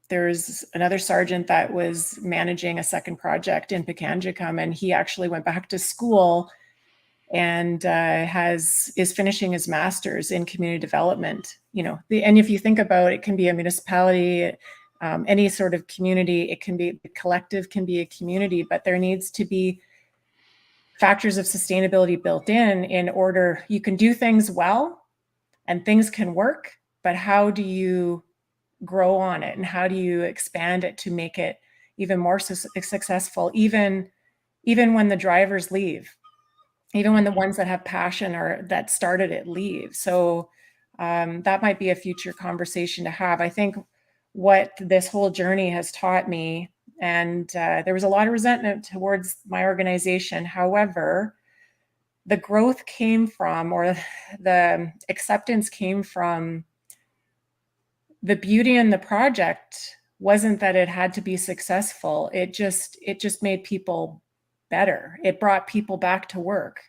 there's another sergeant that was managing a second project in Pikangikum, and he actually went back to school and is finishing his master's in community development. You know, and if you think about it, it can be a municipality, any sort of community. It can be the collective, can be a community, but there needs to be factors of sustainability built in order. You can do things well, and things can work, but how do you grow on it, and how do you expand it to make it even more successful, even when the drivers leave, even when the ones that have passion or that started it leave. So that might be a future conversation to have. I think what this whole journey has taught me, and there was a lot of resentment towards my organization. However, the growth came from, or the acceptance came from, the beauty in the project wasn't that it had to be successful. It just made people better. It brought people back to work.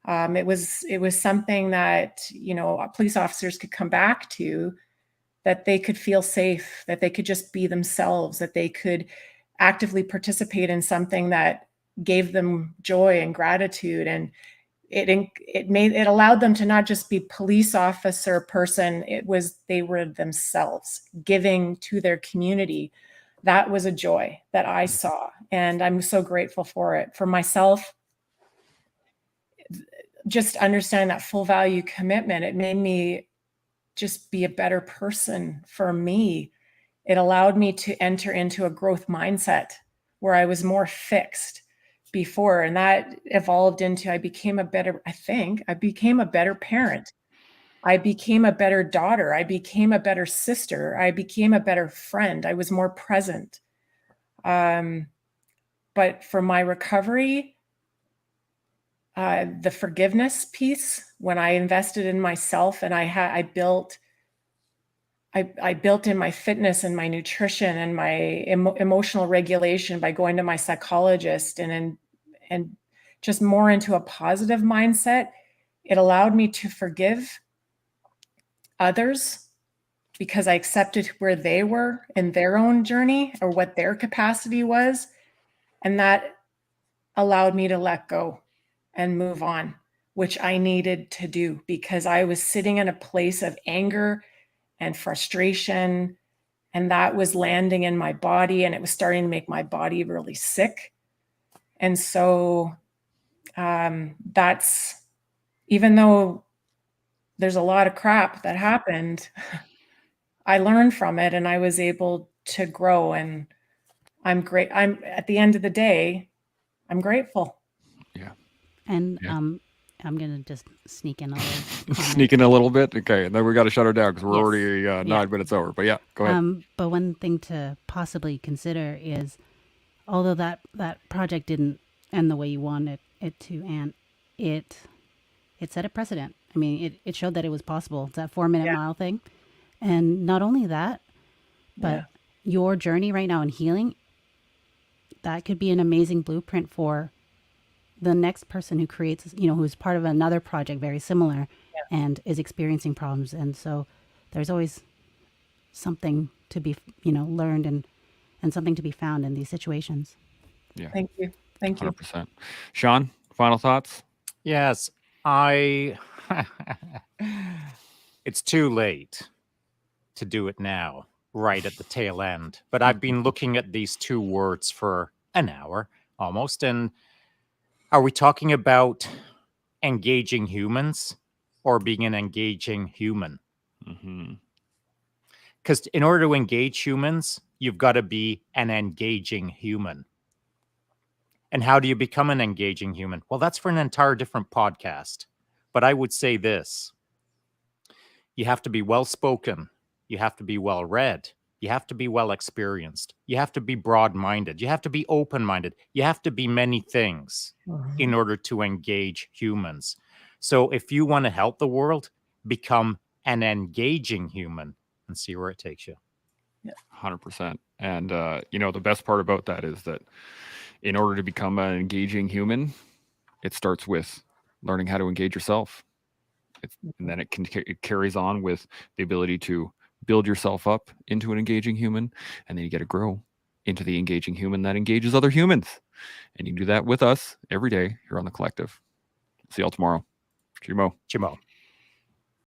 It was something that, you know, police officers could come back to, that they could feel safe, that they could just be themselves, that they could actively participate in something that gave them joy and gratitude. And it allowed them to not just be police officer person. They were themselves giving to their community. That was a joy that I saw, and I'm so grateful for it. For myself, just understanding that full value commitment, it made me just be a better person for me. It allowed me to enter into a growth mindset where I was more fixed before, and that evolved into I became a better parent. I became a better daughter. I became a better sister. I became a better friend. I was more present. But for my recovery, the forgiveness piece, when I invested in myself, and I built in my fitness and my nutrition and my emotional regulation by going to my psychologist and just more into a positive mindset. It allowed me to forgive others because I accepted where they were in their own journey or what their capacity was. And that allowed me to let go and move on, which I needed to do because I was sitting in a place of anger and frustration, and that was landing in my body, and it was starting to make my body really sick. And so that's, even though there's a lot of crap that happened, I learned from it and I was able to grow, and I'm at the end of the day, I'm grateful. Yeah. And Yeah. I'm gonna just sneak in a little Sneak in a little bit. Okay, and then we got to shut her down because we're Yes. already 9 minutes over. But yeah, go ahead. But one thing to possibly consider is, although that project didn't end the way you wanted it to, and it set a precedent. I mean, it showed that it was possible. It's that 4-minute mile thing, and not only that, but your journey right now in healing, that could be an amazing blueprint for the next person who creates, who's part of another project very similar and is experiencing problems. And so there's always something to be, learned and something to be found in these situations. Yeah. Thank you. 100%. Shaun, final thoughts? Yes, it's too late to do it now, right at the tail end. But I've been looking at these two words for an hour almost. And are we talking about engaging humans or being an engaging human? Mm-hmm. Because in order to engage humans, you've got to be an engaging human. And how do you become an engaging human? Well, that's for an entire different podcast. But I would say this: you have to be well spoken, you have to be well read, you have to be well experienced, you have to be broad minded, you have to be open minded, you have to be many things in order to engage humans. So if you want to help the world, become an engaging human and see where it takes you. 100%. And the best part about that is that in order to become an engaging human, it starts with learning how to engage yourself. And then it carries on with the ability to build yourself up into an engaging human, and then you get to grow into the engaging human that engages other humans. And you do that with us every day here on The Collective. See y'all tomorrow. Chimo. Chimo.